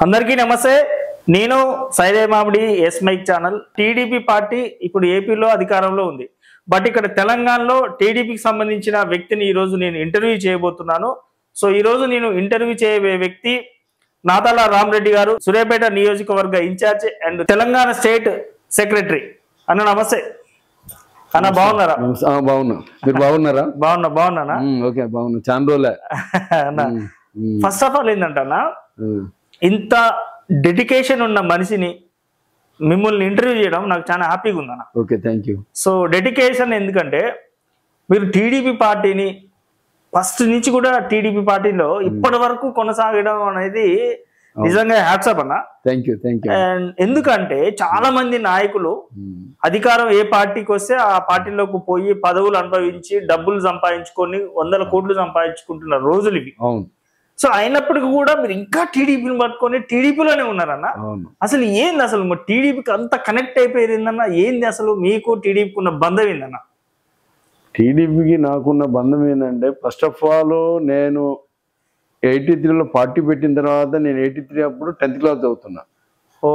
అందరికీ నమస్తే. నేను Saidaiah Mamidi S mic channel. TDP party ఇప్పుడు ఏపీలో అధికారంలో ఉంది. బట్ ఇక్కడ తెలంగాణలో టీడీపీకి సంబంధించిన వ్యక్తిని ఈరోజు నేను ఇంటర్వ్యూ చేయబోతున్నాను. సో ఈరోజు నేను ఇంటర్వ్యూ చేయబోయే వ్యక్తి నాతాల రామరెడ్డి గారు, సూర్యాపేట నియోజకవర్గ incharge and Telangana state secretary. అన్న నమస్తే. అన్న బాగున్నారా? బాగున్నా. మీరు బాగున్నారా? బాగున్నానా? ఓకే, బాగున్నా. చాలా రోజులే అన్న. ఫస్ట్ ఆఫ్ ఆల్ ఏంటంటే అన్న, ఇంత డెడికేషన్ ఉన్న మనిషిని మిమ్మల్ని ఇంటర్వ్యూ చేయడం నాకు చాలా హ్యాపీగా ఉందన్న. Okay, thank you. So dedication ఎందుకంటే మీరు టీడీపీ పార్టీని ఫస్ట్ నుంచి కూడా టీడీపీ పార్టీలో ఇప్పటి వరకు కొనసాగడం అనేది నిజంగా హ్యాట్సాప్ అన్న. Thank you. అండ్ ఎందుకంటే చాలా మంది నాయకులు అధికారం ఏ పార్టీకి వస్తే ఆ పార్టీలోకి పోయి పదవులు అనుభవించి డబ్బులు సంపాదించుకొని 100 కోట్లు సంపాదించుకుంటున్న రోజులు ఇవి. అవును. సో అయినప్పటికీ కూడా మీరు ఇంకా టీడీపీని పట్టుకొని టీడీపీలోనే ఉన్నారన్న. అసలు ఏంది అసలు టీడీపీకి అంత కనెక్ట్ అయిపోయిందన్న? ఏంది అసలు మీకు టీడీపీకి ఉన్న బంధం ఏందన్న? టీడీపీకి నాకున్న బంధం ఏంటంటే, ఫస్ట్ ఆఫ్ ఆల్ నేను 83లో పార్టీ పెట్టిన తర్వాత, నేను 83 అప్పుడు 10th క్లాస్ చదువుతున్నా. ఓ.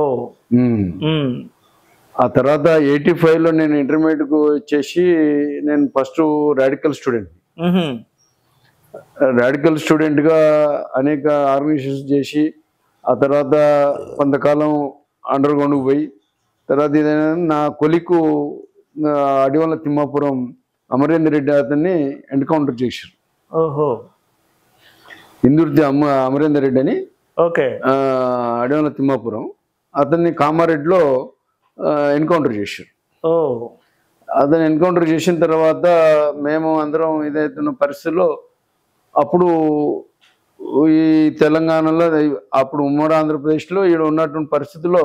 ఆ తర్వాత 85లో నేను ఇంటర్మీడియట్కు వచ్చేసి నేను ఫస్ట్ రాడికల్ స్టూడెంట్గా అనేక ఆర్గనైజేషన్స్ చేసి, ఆ తర్వాత కొంతకాలం అండర్ గ్రౌండ్కి పోయి, తర్వాత ఏదైనా నా కొలికు అడివల తిమ్మాపురం అమరేందర్ రెడ్డి అతన్ని ఎన్కౌంటర్ చేశారు. ఓహో. ఇందుర్తి అమరేందర్ రెడ్డి అని. ఓకే. అడివల తిమ్మాపురం అతన్ని కామారెడ్డిలో ఎన్కౌంటర్ చేశారు. ఓ. అతను ఎన్కౌంటర్ చేసిన తర్వాత మేము అందరం ఇదైతున్న పరిస్థితుల్లో, అప్పుడు ఈ తెలంగాణలో, అప్పుడు ఉమ్మడి ఆంధ్రప్రదేశ్లో ఇక్కడ ఉన్నటువంటి పరిస్థితుల్లో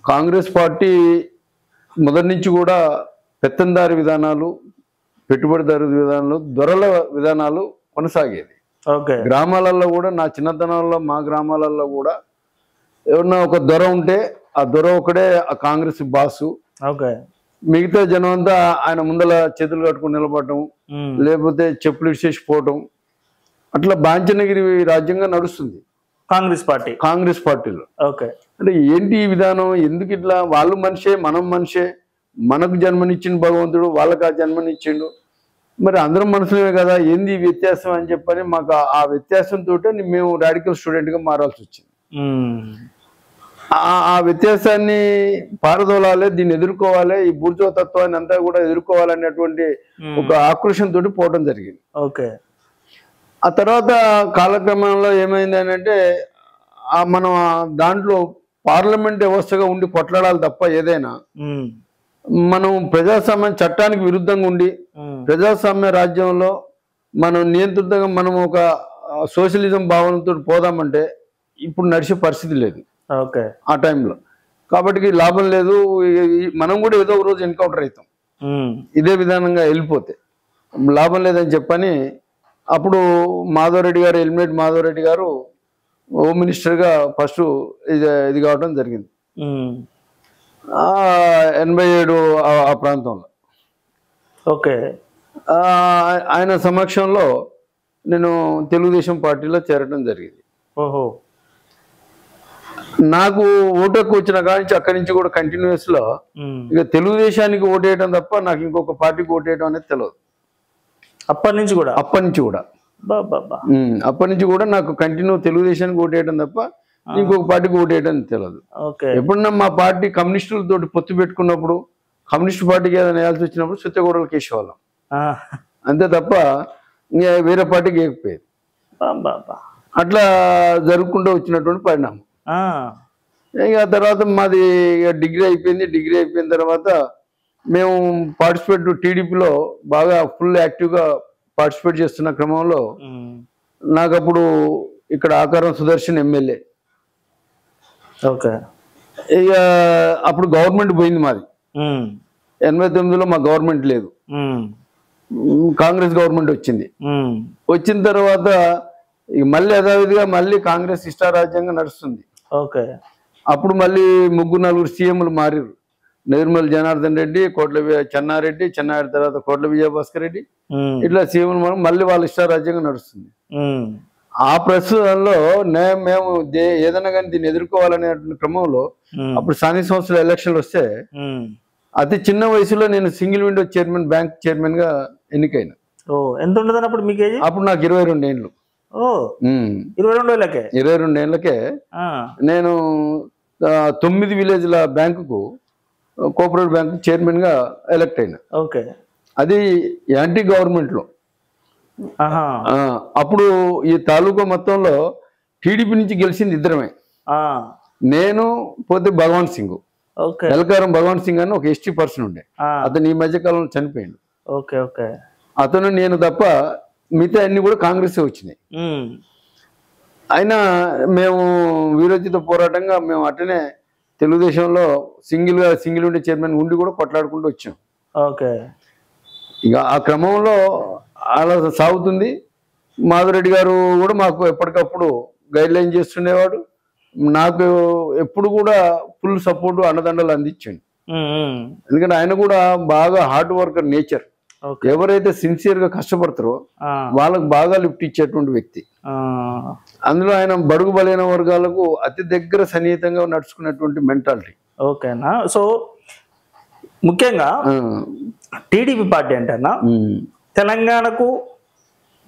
కాంగ్రెస్ పార్టీ మొదటి నుంచి కూడా పెత్తందారి విధానాలు, పెట్టుబడిదారు విధానాలు, దొరల విధానాలు కొనసాగేది. గ్రామాలలో కూడా, నా చిన్నతనంలో మా గ్రామాలలో కూడా ఎవరన్నా ఒక దొర ఉంటే ఆ దొర ఒకడే ఆ కాంగ్రెస్ బాసు. మిగతా జనం అంతా ఆయన ముందల చేతులు కట్టుకుని నిలబడటం, లేకపోతే చెప్పులు ఇచ్చేసి పోవటం, అట్లా బాంచనగిరి రాజ్యంగా నడుస్తుంది కాంగ్రెస్ పార్టీలో. అంటే ఏంటి ఈ విధానం? ఎందుకు ఇట్లా? వాళ్ళు మనిషే, మనం మనిషే, మనకు జన్మనిచ్చిన భగవంతుడు వాళ్ళకి ఆ జన్మనిచ్చిండు, మరి అందరం మనుషులే కదా, ఏంది వ్యత్యాసం అని చెప్పని మాకు ఆ వ్యత్యాసంతో మేము రాడికల్ స్టూడెంట్గా మారాల్సి వచ్చింది. ఆ వ్యత్యాసాన్ని పారదోలాలి, దీన్ని ఎదుర్కోవాలి, ఈ బూర్జో తత్వాన్ని అంతా కూడా ఎదుర్కోవాలనేటువంటి ఒక ఆక్రోషంతో పోవడం జరిగింది. ఆ తర్వాత కాలక్రమంలో ఏమైంది అని అంటే, మనం దాంట్లో పార్లమెంట్ వ్యవస్థగా ఉండి కొట్లాడాలి తప్ప ఏదైనా, మనం ప్రజాస్వామ్య చట్టానికి విరుద్ధంగా ఉండి ప్రజాస్వామ్య రాజ్యంలో మనం నియంత్రితంగా మనం ఒక సోషలిజం భావనతో పోదామంటే ఇప్పుడు నడిచే పరిస్థితి లేదు ఆ టైంలో. కాబట్టి లాభం లేదు, మనం కూడా ఏదో ఒక రోజు ఎన్కౌంటర్ అవుతాం ఇదే విధానంగా వెళ్ళిపోతే, లాభం లేదని చెప్పని అప్పుడు మాధవరెడ్డి గారు, ఎలిమినేట్ మాధవరెడ్డి గారు హోమ్ మినిస్టర్గా ఫస్ట్ ఇది కావడం జరిగింది 87 ఆ ప్రాంతంలో. ఆయన సమక్షంలో నేను తెలుగుదేశం పార్టీలో చేరడం జరిగింది. నాకు ఓటుకు వచ్చిన కానించి అక్కడి నుంచి కూడా కంటిన్యూస్ లో ఇక తెలుగుదేశానికి ఓటేయడం తప్ప నాకు ఇంకొక పార్టీకి ఓటేయడం అనేది తెలియదు. అప్పటి నుంచి కూడా నాకు కంటిన్యూ తెలుగుదేశానికి ఓటేయడం తప్ప ఇంకొక పార్టీకి ఓటేయడం తెలియదు. ఎప్పుడన్నా మా పార్టీ కమ్యూనిస్టులతో పొత్తు పెట్టుకున్నప్పుడు, కమ్యూనిస్ట్ పార్టీకి ఏదైనా వేయాల్సి వచ్చినప్పుడు సుత్తగూడలు కేసేవాళ్ళం, అంతే తప్ప ఇంకా వేరే పార్టీకి వేయకపోయేది. అట్లా జరుపుకుంటూ వచ్చినటువంటి పరిణామం. ఇక తర్వాత మాది డిగ్రీ అయిపోయింది. డిగ్రీ అయిపోయిన తర్వాత మేము పార్టిసిపేట్ టీడీపీలో బాగా ఫుల్ యాక్టివ్గా పార్టిసిపేట్ చేస్తున్న క్రమంలో నాకు అప్పుడు ఇక్కడ ఆకారం సుదర్శన్ ఎమ్మెల్యే. ఇక అప్పుడు గవర్నమెంట్ పోయింది మాది. 89లో మా గవర్నమెంట్ లేదు, కాంగ్రెస్ గవర్నమెంట్ వచ్చింది. వచ్చిన తర్వాత ఇక మళ్ళీ యథావిధిగా మళ్ళీ కాంగ్రెస్ ఇష్టారాజ్యంగా నడుస్తుంది. అప్పుడు మళ్ళీ 3-4 సీఎంలు మారారు. నిర్మల్ జనార్దన్ రెడ్డి, కోట్ల చెన్నారెడ్డి, చెన్నారెడ్డి తర్వాత కోట్ల విజయభాస్కర్ రెడ్డి, ఇట్లా సీఎంలు మళ్ళీ వాళ్ళ ఇష్టారాజ్యంగా నడుస్తుంది. ఆ ప్రస్తుతంలో మేము ఏదైనా కానీ దీన్ని ఎదుర్కోవాలనే క్రమంలో అప్పుడు స్థానిక సంస్థల ఎలక్షన్లు వస్తే అతి చిన్న వయసులో నేను single window chairman, bank chairman గా ఎన్నికైనా. ఎంత ఉండదు అప్పుడు మీకు? అప్పుడు నాకు 22 ఏళ్ళు. 22 ఏళ్ళకే 22 ఏళ్ళకే నేను 9 విలేజ్ల బ్యాంకుకు, కోఆపరేటివ్ బ్యాంకు చైర్మన్ గా ఎలక్ట్ అయినా. ఓకే. అది యాంటీ గవర్నమెంట్ లో. అప్పుడు ఈ తాలూకా మొత్తంలో టీడీపీ నుంచి గెలిచింది ఇద్దరమే, నేను పోతే భగవాన్ సింగ్. ఎలకారం భగవాన్ సింగ్ అని ఒక ఎస్టీ పర్సన్ ఉండే, అతను ఈ మధ్య కాలంలో చనిపోయిండు. అతను నేను తప్ప మిగతా అన్ని కూడా కాంగ్రెస్ వచ్చినాయి. అయినా మేము వీరోచిత పోరాటంగా మేము అట్లనే తెలుగుదేశంలో సింగిల్ విండో చైర్మన్ ఉండి కూడా కొట్లాడుకుంటూ వచ్చాం. ఇక ఆ క్రమంలో అలా సాగుతుంది. మాధురెడ్డి గారు కూడా మాకు ఎప్పటికప్పుడు గైడ్ లైన్ చేస్తుండేవాడు. నాకు ఎప్పుడు కూడా ఫుల్ సపోర్ట్, అండదండలు అందించండి. ఎందుకంటే ఆయన కూడా బాగా హార్డ్ వర్కర్ నేచర్. ఎవరైతే సిన్సియర్ గా కష్టపడతారో వాళ్ళకు బాగా లిఫ్ట్ ఇచ్చేటువంటి వ్యక్తి. అందులో ఆయన బడుగు బలైన వర్గాలకు అతి దగ్గర సన్నిహితంగా నడుచుకున్నటువంటి మెంటాలిటీ. ఓకేనా. సో ముఖ్యంగా టీడీపీ పార్టీ అంటేనా తెలంగాణకు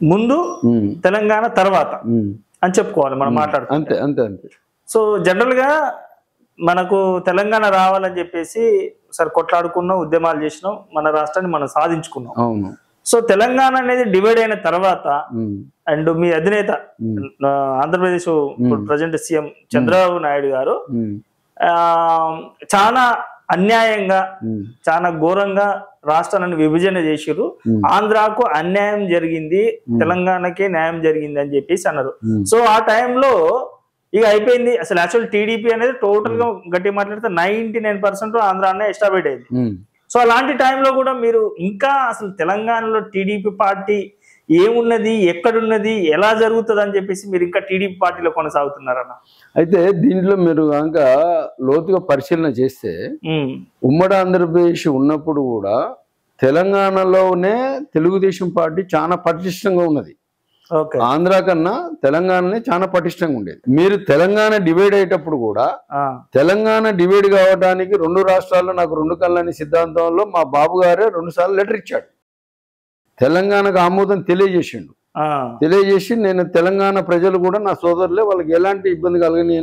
ముందు, తెలంగాణ తర్వాత అని చెప్పుకోవాలి మనం మాట్లాడుకుంటే. అంతే అంతే. సో జనరల్ గా మనకు తెలంగాణ రావాలని చెప్పేసి సరే కొట్లాడుకున్నాం, ఉద్యమాలు చేసినాం, మన రాష్ట్రాన్ని మనం సాధించుకున్నాం. సో తెలంగాణ అనేది డివైడ్ అయిన తర్వాత అండ్ మీ అధినేత ఆంధ్రప్రదేశ్ ప్రజెంట్ సీఎం చంద్రబాబు నాయుడు గారు చాలా అన్యాయంగా, చాలా ఘోరంగా రాష్ట్రాలను విభజన చేసిర్రు. ఆంధ్రాకు అన్యాయం జరిగింది, తెలంగాణకే న్యాయం జరిగింది అని చెప్పేసి అన్నారు. సో ఆ టైంలో ఇక అయిపోయింది. అసలు యాక్చువల్ టీడీపీ అనేది టోటల్ గా గట్టి మాట్లాడితే 99% ఆంధ్ర అనే ఎస్టాబ్లిష్ అయింది. సో అలాంటి టైంలో కూడా మీరు ఇంకా అసలు తెలంగాణలో టీడీపీ పార్టీ ఏమున్నది, ఎక్కడున్నది, ఎలా జరుగుతుంది అని చెప్పేసి మీరు ఇంకా టీడీపీ పార్టీలో కొనసాగుతున్నారన్న. అయితే దీంట్లో మీరు కనుక లోతుగా పరిశీలన చేస్తే ఉమ్మడి ఆంధ్రప్రదేశ్ ఉన్నప్పుడు కూడా తెలంగాణలోనే తెలుగుదేశం పార్టీ చాలా పటిష్టంగా ఉన్నది. ఆంధ్ర కన్నా తెలంగాణనే చాలా పటిష్టంగా ఉండేది. మీరు తెలంగాణ డివైడ్ అయ్యేటప్పుడు కూడా తెలంగాణ డివైడ్ కావడానికి 2 రాష్ట్రాల్లో నాకు 2 కళ్ళని సిద్ధాంతంలో మా బాబు గారే 2 సార్లు లెటర్ ఇచ్చాడు. తెలంగాణకు ఆమోదం తెలియజేసిండు. తెలియజేసి నేను తెలంగాణ ప్రజలు కూడా నా సోదరులే, వాళ్ళకి ఎలాంటి ఇబ్బంది కలగని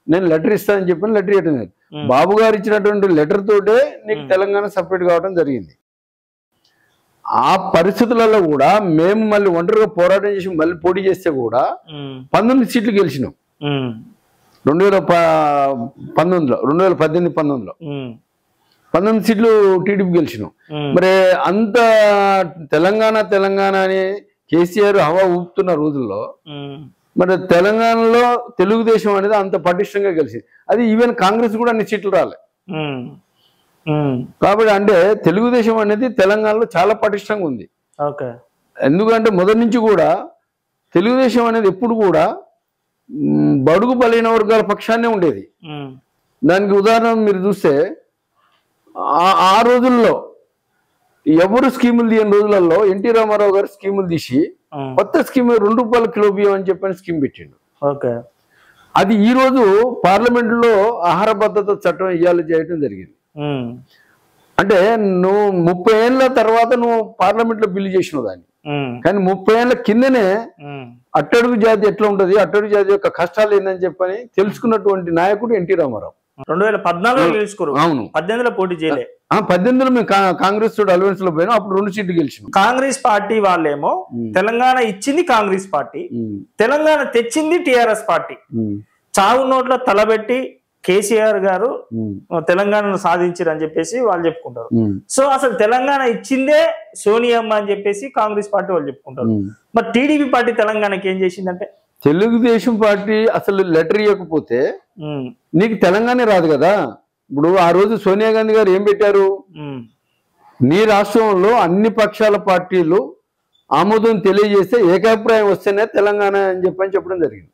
నేను లెటర్ ఇస్తానని చెప్పి లెటర్ ఇవ్వడం. బాబు గారు ఇచ్చినటువంటి లెటర్ తోటే నీకు తెలంగాణ సపరేట్ కావడం జరిగింది. ఆ పరిస్థితులలో కూడా మేము మళ్ళీ ఒంటరిగా పోరాటం చేసి మళ్ళీ పోటీ చేస్తే కూడా 19 సీట్లు గెలిచినాం 2018, 19లో 19 సీట్లు టీడీపీ గెలిచినాం. మరి అంత తెలంగాణ అని కేసీఆర్ హవా ఊపుతున్న రోజుల్లో మరి తెలంగాణలో తెలుగుదేశం అనేది అంత పటిష్టంగా గెలిచింది. అది ఈవెన్ కాంగ్రెస్ కూడా అన్ని సీట్లు రాలే. కాబట్టి అంటే తెలుగుదేశం అనేది తెలంగాణలో చాలా పటిష్టంగా ఉంది. ఎందుకంటే మొదటి నుంచి కూడా తెలుగుదేశం అనేది ఎప్పుడు కూడా బడుగు బలైన వర్గాల పక్షాన్నే ఉండేది. దానికి ఉదాహరణ మీరు చూస్తే ఆ రోజుల్లో ఎవరు స్కీములు తీయని రోజులలో ఎన్టీ రామారావు గారు స్కీములు తీసి కొత్త స్కీమ్ ₹2 కిలో బియ్యం అని చెప్పని స్కీమ్ పెట్టిండు. అది ఈ రోజు పార్లమెంటులో ఆహార భద్రత చట్టం ఇయ్యాలి చేయడం జరిగింది. అంటే నువ్వు 30 ఏళ్ల తర్వాత నువ్వు పార్లమెంట్ లో బిల్లు చేసినావు దాన్ని, కానీ 30 ఏళ్ల కిందనే అట్టడుగు జాతి ఎట్లా ఉంటది, అట్టడుగు జాతి యొక్క కష్టాలు ఏందని చెప్పని తెలుసుకున్నటువంటి నాయకుడు ఎన్టీ రామారావు. 2014 అవును, 18లో పోటీ చేయలే. 18లో మేము కాంగ్రెస్ తోటి అలవెన్స్ లో పోయినా, అప్పుడు 2 సీట్లు గెలిచినాం. కాంగ్రెస్ పార్టీ వాళ్ళేమో తెలంగాణ ఇచ్చింది కాంగ్రెస్ పార్టీ, తెలంగాణ తెచ్చింది టిఆర్ఎస్ పార్టీ. చావు నోట్ల తలబెట్టి కేసీఆర్ గారు తెలంగాణను సాధించారు అని చెప్పేసి వాళ్ళు చెప్పుకుంటారు. సో అసలు తెలంగాణ ఇచ్చిందే సోనియమ్మ అని చెప్పేసి కాంగ్రెస్ పార్టీ వాళ్ళు చెప్పుకుంటారు. మరి టీడీపీ పార్టీ తెలంగాణకి ఏం చేసిందంటే, తెలుగుదేశం పార్టీ అసలు లెటర్ ఇవ్వకపోతే నీకు తెలంగాణ రాదు కదా. ఇప్పుడు ఆ రోజు సోనియా గాంధీ గారు ఏం పెట్టారు, నీ రాష్ట్రంలో అన్ని పక్షాల పార్టీలు ఆమోదం తెలియజేస్తే ఏకాభిప్రాయం వస్తేనే తెలంగాణ అని చెప్పడం జరిగింది.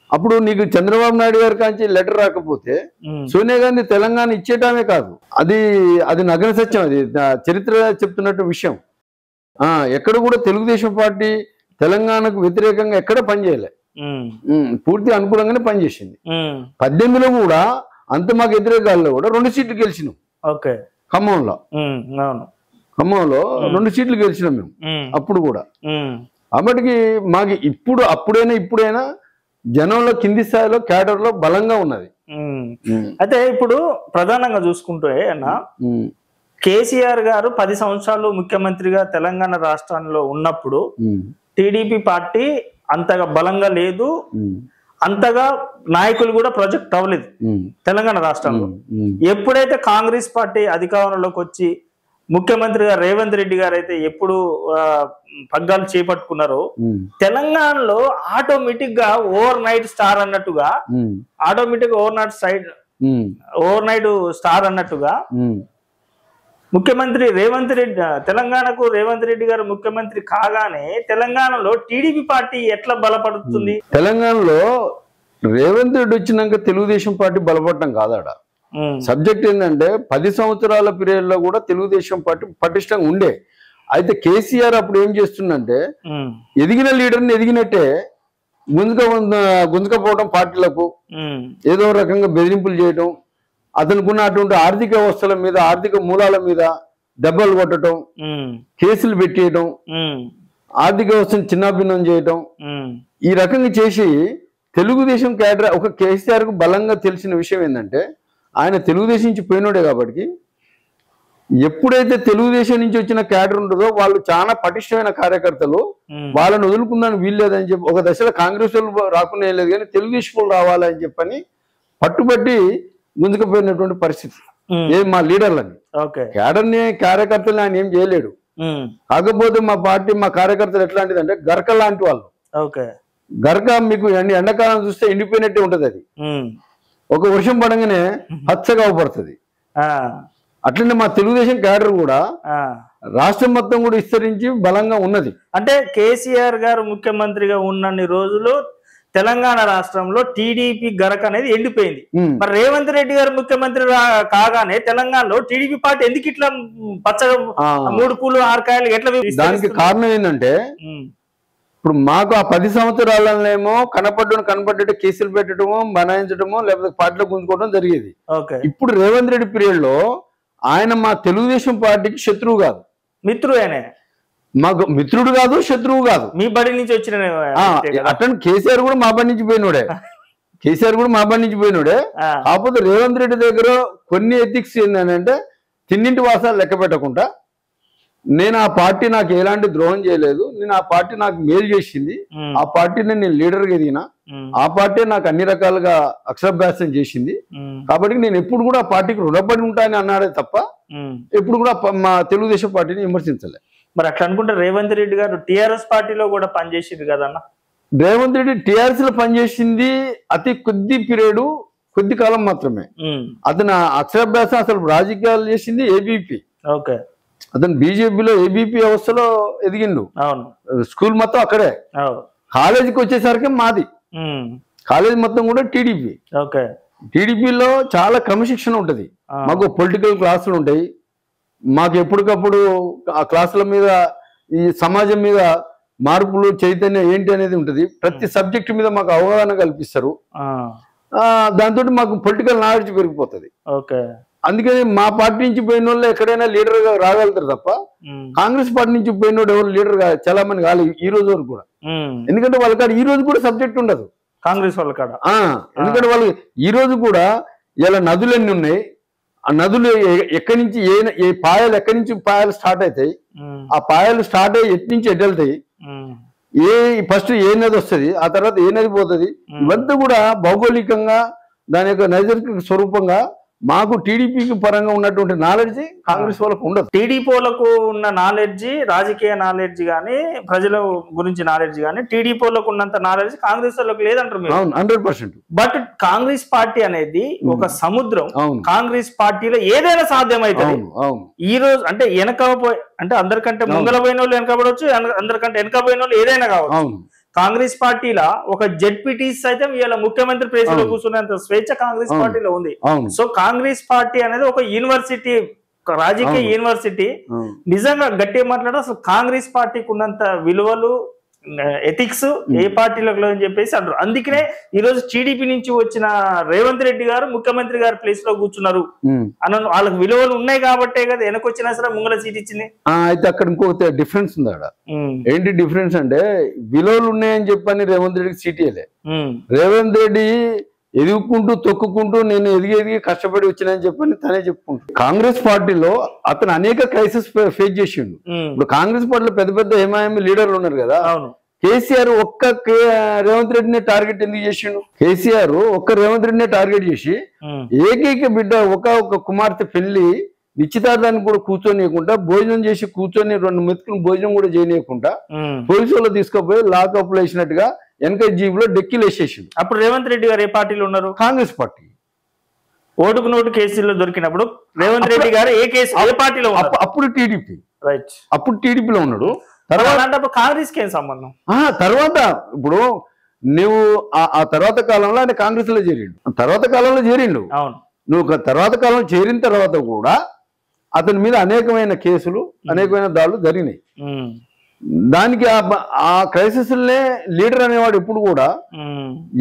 అప్పుడు నీకు చంద్రబాబు నాయుడు గారి కాంచి లెటర్ రాకపోతే సోనియా గాంధీ తెలంగాణ ఇచ్చేయటమే కాదు, అది నగ్న సత్యం, అది చరిత్ర చెప్తున్నట్టు విషయం. ఎక్కడ కూడా తెలుగుదేశం పార్టీ తెలంగాణకు వ్యతిరేకంగా ఎక్కడ పనిచేయలే, పూర్తి అనుకూలంగానే పనిచేసింది. 18లో కూడా అంత మాకు వ్యతిరేకాల్లో కూడా 2 సీట్లు గెలిచినాం. ఖమ్మంలో 2 సీట్లు గెలిచినాం మేము అప్పుడు కూడా. అప్పటికి మాకు ఇప్పుడైనా జనంలో కింది స్థాయిలో క్యాడర్ లో బలంగా ఉన్నది. అయితే ఇప్పుడు ప్రధానంగా చూసుకుంటే అన్న కేసీఆర్ గారు 10 సంవత్సరాలు ముఖ్యమంత్రిగా తెలంగాణ రాష్ట్రంలో ఉన్నప్పుడు టీడీపీ పార్టీ అంతగా బలంగా లేదు, అంతగా నాయకులు కూడా ప్రొజెక్ట్ అవ్వలేదు తెలంగాణ రాష్ట్రంలో. ఎప్పుడైతే కాంగ్రెస్ పార్టీ అధికారంలోకి వచ్చి ముఖ్యమంత్రిగా రేవంత్ రెడ్డి గారు అయితే ఎప్పుడు పగ్గాలు చేపట్టుకున్నారో తెలంగాణలో ఆటోమేటిక్ గా ఓవర్ నైట్ స్టార్ అన్నట్టుగా ఓవర్ నైట్ స్టార్ అన్నట్టుగా ముఖ్యమంత్రి తెలంగాణకు రేవంత్ రెడ్డి గారు ముఖ్యమంత్రి కాగానే తెలంగాణలో టీడీపీ పార్టీ ఎట్లా బలపడుతుంది? తెలంగాణలో రేవంత్ రెడ్డి వచ్చినాక తెలుగుదేశం పార్టీ బలపడటం కాదాడ. సబ్జెక్ట్ ఏంటంటే 10 సంవత్సరాల పీరియడ్ లో కూడా తెలుగుదేశం పార్టీ పటిష్టంగా ఉండే. అయితే కేసీఆర్ అప్పుడు ఏం చేస్తుందంటే ఎదిగిన లీడర్ని ఎదిగినట్టే గుంజుకపోవడం, పార్టీలకు ఏదో రకంగా బెదిరింపులు చేయటం, అతనుకున్న అటువంటి ఆర్థిక వ్యవస్థల మీద, ఆర్థిక మూలాల మీద దెబ్బలు కొట్టడం, కేసులు పెట్టేయటం, ఆర్థిక వ్యవస్థను చిన్నాభిన్నం చేయటం, ఈ రకంగా చేసి తెలుగుదేశం క్యాడర్ ఒక కేసీఆర్ కు బలంగా తెలిసిన విషయం ఏంటంటే ఆయన తెలుగుదేశం నుంచి పోయినోడే కాబట్టి ఎప్పుడైతే తెలుగుదేశం నుంచి వచ్చిన క్యాడర్ ఉంటుందో వాళ్ళు చాలా పటిష్టమైన కార్యకర్తలు, వాళ్ళని వదులుకుందాని వీల్లేదని చెప్పి ఒక దశలో కాంగ్రెస్ వాళ్ళు రాకుండా లేదు కానీ తెలుగుదేశం వాళ్ళు రావాలని చెప్పని పట్టుబట్టి గుంజుకుపోయినటువంటి పరిస్థితి మా లీడర్లని. క్యాడర్ని కార్యకర్తలు ఆయన ఏం చేయలేడు. కాకపోతే మా కార్యకర్తలు ఎట్లాంటిదంటే గరక లాంటి వాళ్ళు. గరక మీకు ఎండాకాలం చూస్తే ఎండిపోయినట్టే ఉంటది, అది ఒక వర్షం పడంగానే పచ్చగా పడుతుంది. అట్లనే మా తెలుగుదేశం క్యాడర్ కూడా రాష్ట్రం మొత్తం కూడా విస్తరించి బలంగా ఉన్నది. అంటే కేసీఆర్ గారు ముఖ్యమంత్రిగా ఉన్నన్ని రోజులు తెలంగాణ రాష్ట్రంలో టీడీపీ గరక అనేది ఎండిపోయింది. మరి రేవంత్ రెడ్డి గారు ముఖ్యమంత్రి కాగానే తెలంగాణలో టీడీపీ పార్టీ ఎందుకు ఇట్లా పచ్చగా 3 పూలు 6 కాయలు ఎట్లా? దానికి కారణం ఏంటంటే ఇప్పుడు మాకు ఆ 10 సంవత్సరాలనేమో కనపడ్డట్టు కేసులు పెట్టడమో, బనాయించడమో, లేకపోతే పార్టీలో గుంజుకోవడం జరిగేది. ఇప్పుడు రేవంత్ రెడ్డి పీరియడ్ లో ఆయన మా తెలుగుదేశం పార్టీకి శత్రువు కాదు, మిత్రుడేనే. మాకు మిత్రుడు కాదు, శత్రువు కాదు. మీ బడి నుంచి వచ్చిన అట్లా కేసీఆర్ కూడా మా బడి నుంచి పోయినోడే. కాకపోతే రేవంత్ రెడ్డి దగ్గర కొన్ని ఎథిక్స్ ఏంటంటే తిన్నింటి వాసాలు లెక్క పెట్టకుండా నేను ఆ పార్టీ నాకు ఎలాంటి ద్రోహం చేయలేదు, నేను ఆ పార్టీ నాకు మేలు చేసింది, ఆ పార్టీని నేను లీడర్గా ఎదిగిన, ఆ పార్టీ నాకు అన్ని రకాలుగా అక్షరాభ్యాసం చేసింది, కాబట్టి నేను ఎప్పుడు కూడా ఆ పార్టీకి రుణపడి ఉంటానని అన్నాడే తప్ప ఎప్పుడు కూడా మా తెలుగుదేశం పార్టీని విమర్శించలే. మరి అట్లా అనుకుంటే రేవంత్ రెడ్డి గారు టీఆర్ఎస్ పార్టీలో కూడా పనిచేసింది కదన్న. రేవంత్ రెడ్డి టీఆర్ఎస్ లో పనిచేసింది అతి కొద్ది కాలం మాత్రమే. అతను అక్షరాభ్యాసం అసలు రాజకీయాలు చేసింది ఏబీపీ. అతను బీజేపీలో ఏబీపీ వ్యవస్థలో ఎదిగిండు. స్కూల్ మొత్తం అక్కడే. కాలేజీకి వచ్చేసరికి మాది కాలేజీ మొత్తం కూడా టీడీపీ. టీడీపీలో చాలా క్రమశిక్షణ ఉంటది. మాకు పొలిటికల్ క్లాసులు ఉంటాయి. మాకు ఎప్పటికప్పుడు ఆ క్లాసుల మీద ఈ సమాజం మీద మార్పులు, చైతన్యం ఏంటి అనేది ఉంటది. ప్రతి సబ్జెక్ట్ మీద మాకు అవగాహన కల్పిస్తారు. దాంతో మాకు పొలిటికల్ నాలెడ్జ్ పెరిగిపోతుంది. అందుకని మా పార్టీ నుంచి పోయిన వాళ్ళు ఎక్కడైనా లీడర్ గా రాగలుగుతారు తప్ప కాంగ్రెస్ పార్టీ నుంచి పోయిన వాడు ఎవరు లీడర్ గా చాలా మంది కాలేదు ఈ రోజు వరకు కూడా. ఎందుకంటే వాళ్ళ కాడ ఈ రోజు కూడా సబ్జెక్ట్ ఉండదు కాంగ్రెస్ వాళ్ళ కాడ. ఎందుకంటే వాళ్ళు ఈ రోజు కూడా ఇలా నదులు ఎన్ని ఉన్నాయి, ఆ నదులు ఎక్కడి నుంచి ఏ పాయలు ఎక్కడి నుంచి పాయలు స్టార్ట్ అవుతాయి, ఆ పాయలు స్టార్ట్ అయ్యి ఎటు నుంచి ఎటు వెళ్తాయి, ఫస్ట్ ఏ నది వస్తుంది, ఆ తర్వాత ఏ నది పోతుంది, ఇవంతా కూడా భౌగోళికంగా దాని యొక్క నైసర్గిక స్వరూపంగా మాకు టీడీపీకి పరంగా ఉన్నటువంటి నాలెడ్జి కాంగ్రెస్ వాళ్ళకు ఉండదు. టీడీపీ వాళ్ళకు ఉన్న నాలెడ్జి, రాజకీయ నాలెడ్జి కానీ ప్రజల గురించి నాలెడ్జి కానీ టీడీపీ వాళ్ళకు ఉన్నంత నాలెడ్జి కాంగ్రెస్ వాళ్ళకు లేదంటారు మీరు. 100%. బట్ కాంగ్రెస్ పార్టీ అనేది ఒక సముద్రం. కాంగ్రెస్ పార్టీలో ఏదైనా సాధ్యమైతుంది. ఈ రోజు అంటే అంటే అందరికంటే ముందర పోయిన వాళ్ళు వెనకబడవచ్చు, అందరికంటే వెనక పోయిన వాళ్ళు ఏదైనా కావచ్చు. కాంగ్రెస్ పార్టీలో ఒక జెడ్పీటీ సైతం ఇవాళ ముఖ్యమంత్రి ప్లేస్ లో కూర్చునేంత స్వేచ్ఛ కాంగ్రెస్ పార్టీలో ఉంది. సో కాంగ్రెస్ పార్టీ అనేది ఒక యూనివర్సిటీ, రాజకీయ యూనివర్సిటీ. నిజంగా గట్టిగా మాట్లాడే అసలు కాంగ్రెస్ పార్టీకి ఉన్నంత విలువలు, ఎథిక్స్ ఏ పార్టీలకు అని చెప్పేసి అంటారు. అందుకనే ఈ రోజు టీడీపీ నుంచి వచ్చిన రేవంత్ రెడ్డి గారు ముఖ్యమంత్రి గారి ప్లేస్ లో కూర్చున్నారు అన్న. వాళ్ళకి విలువలు ఉన్నాయి కాబట్టే కదా వెనకొచ్చినా సరే ముంగల సీట్ ఇచ్చింది. అయితే అక్కడ ఇంకొక డిఫరెన్స్ ఉంది. అక్కడ ఏంటి డిఫరెన్స్ అంటే విలువలు ఉన్నాయని చెప్పని రేవంత్ రెడ్డికి సీట్ ఇవ్వలే. రేవంత్ రెడ్డి ఎదుగుకుంటూ తొక్కుకుంటూ నేను ఎదిగి కష్టపడి వచ్చినని చెప్పని తనే చెప్పుకుంటాడు. కాంగ్రెస్ పార్టీలో అతను అనేక క్రైసిస్ ఫేస్ చేసిండు. ఇప్పుడు కాంగ్రెస్ పార్టీలో పెద్ద పెద్ద ఏమాయమి లీడర్లు ఉన్నారు కదా. కేసీఆర్ ఒక్క రేవంత్ రెడ్డిని టార్గెట్ ఎందుకు చేసిండు? కేసీఆర్ ఒక్క రేవంత్ రెడ్డిని టార్గెట్ చేసి ఏకైక బిడ్డ ఒక కుమార్తె పెళ్లి నిశ్చితార్థానికి కూడా కూర్చోనియకుండా భోజనం చేసి కూర్చొని 2 మెతుకులు భోజనం కూడా చేయనీయకుండా పోలీసులు తీసుకుపోయి లాకప్ లో వేసినట్టుగా వెనక జీబులో డెక్కిలు వేసేసిండు. అప్పుడు రేవంత్ రెడ్డి గారు ఏ పార్టీలో ఉన్నారు? కాంగ్రెస్ పార్టీ. ఓటుకు నోటు కేసుల్లో దొరికినప్పుడు రేవంత్ రెడ్డి గారు ఏ కేసు ఏ పార్టీలో? అప్పుడు టీడీపీ. రైట్. అప్పుడు టీడీపీలో ఉన్నాడు. తర్వాత కాంగ్రెస్ కి ఏం సంబంధం? తర్వాత ఇప్పుడు నువ్వు ఆ తర్వాత కాలంలో ఆయన కాంగ్రెస్ లో చేరిండు. తర్వాత కాలంలో చేరిండు. అవును. నువ్వు తర్వాత కాలంలో చేరిన తర్వాత కూడా అతని మీద అనేకమైన కేసులు అనేకమైన దాడులు జరిగినాయి. దానికి ఆ క్రైసిస్ లీడర్ అనేవాడు ఎప్పుడు కూడా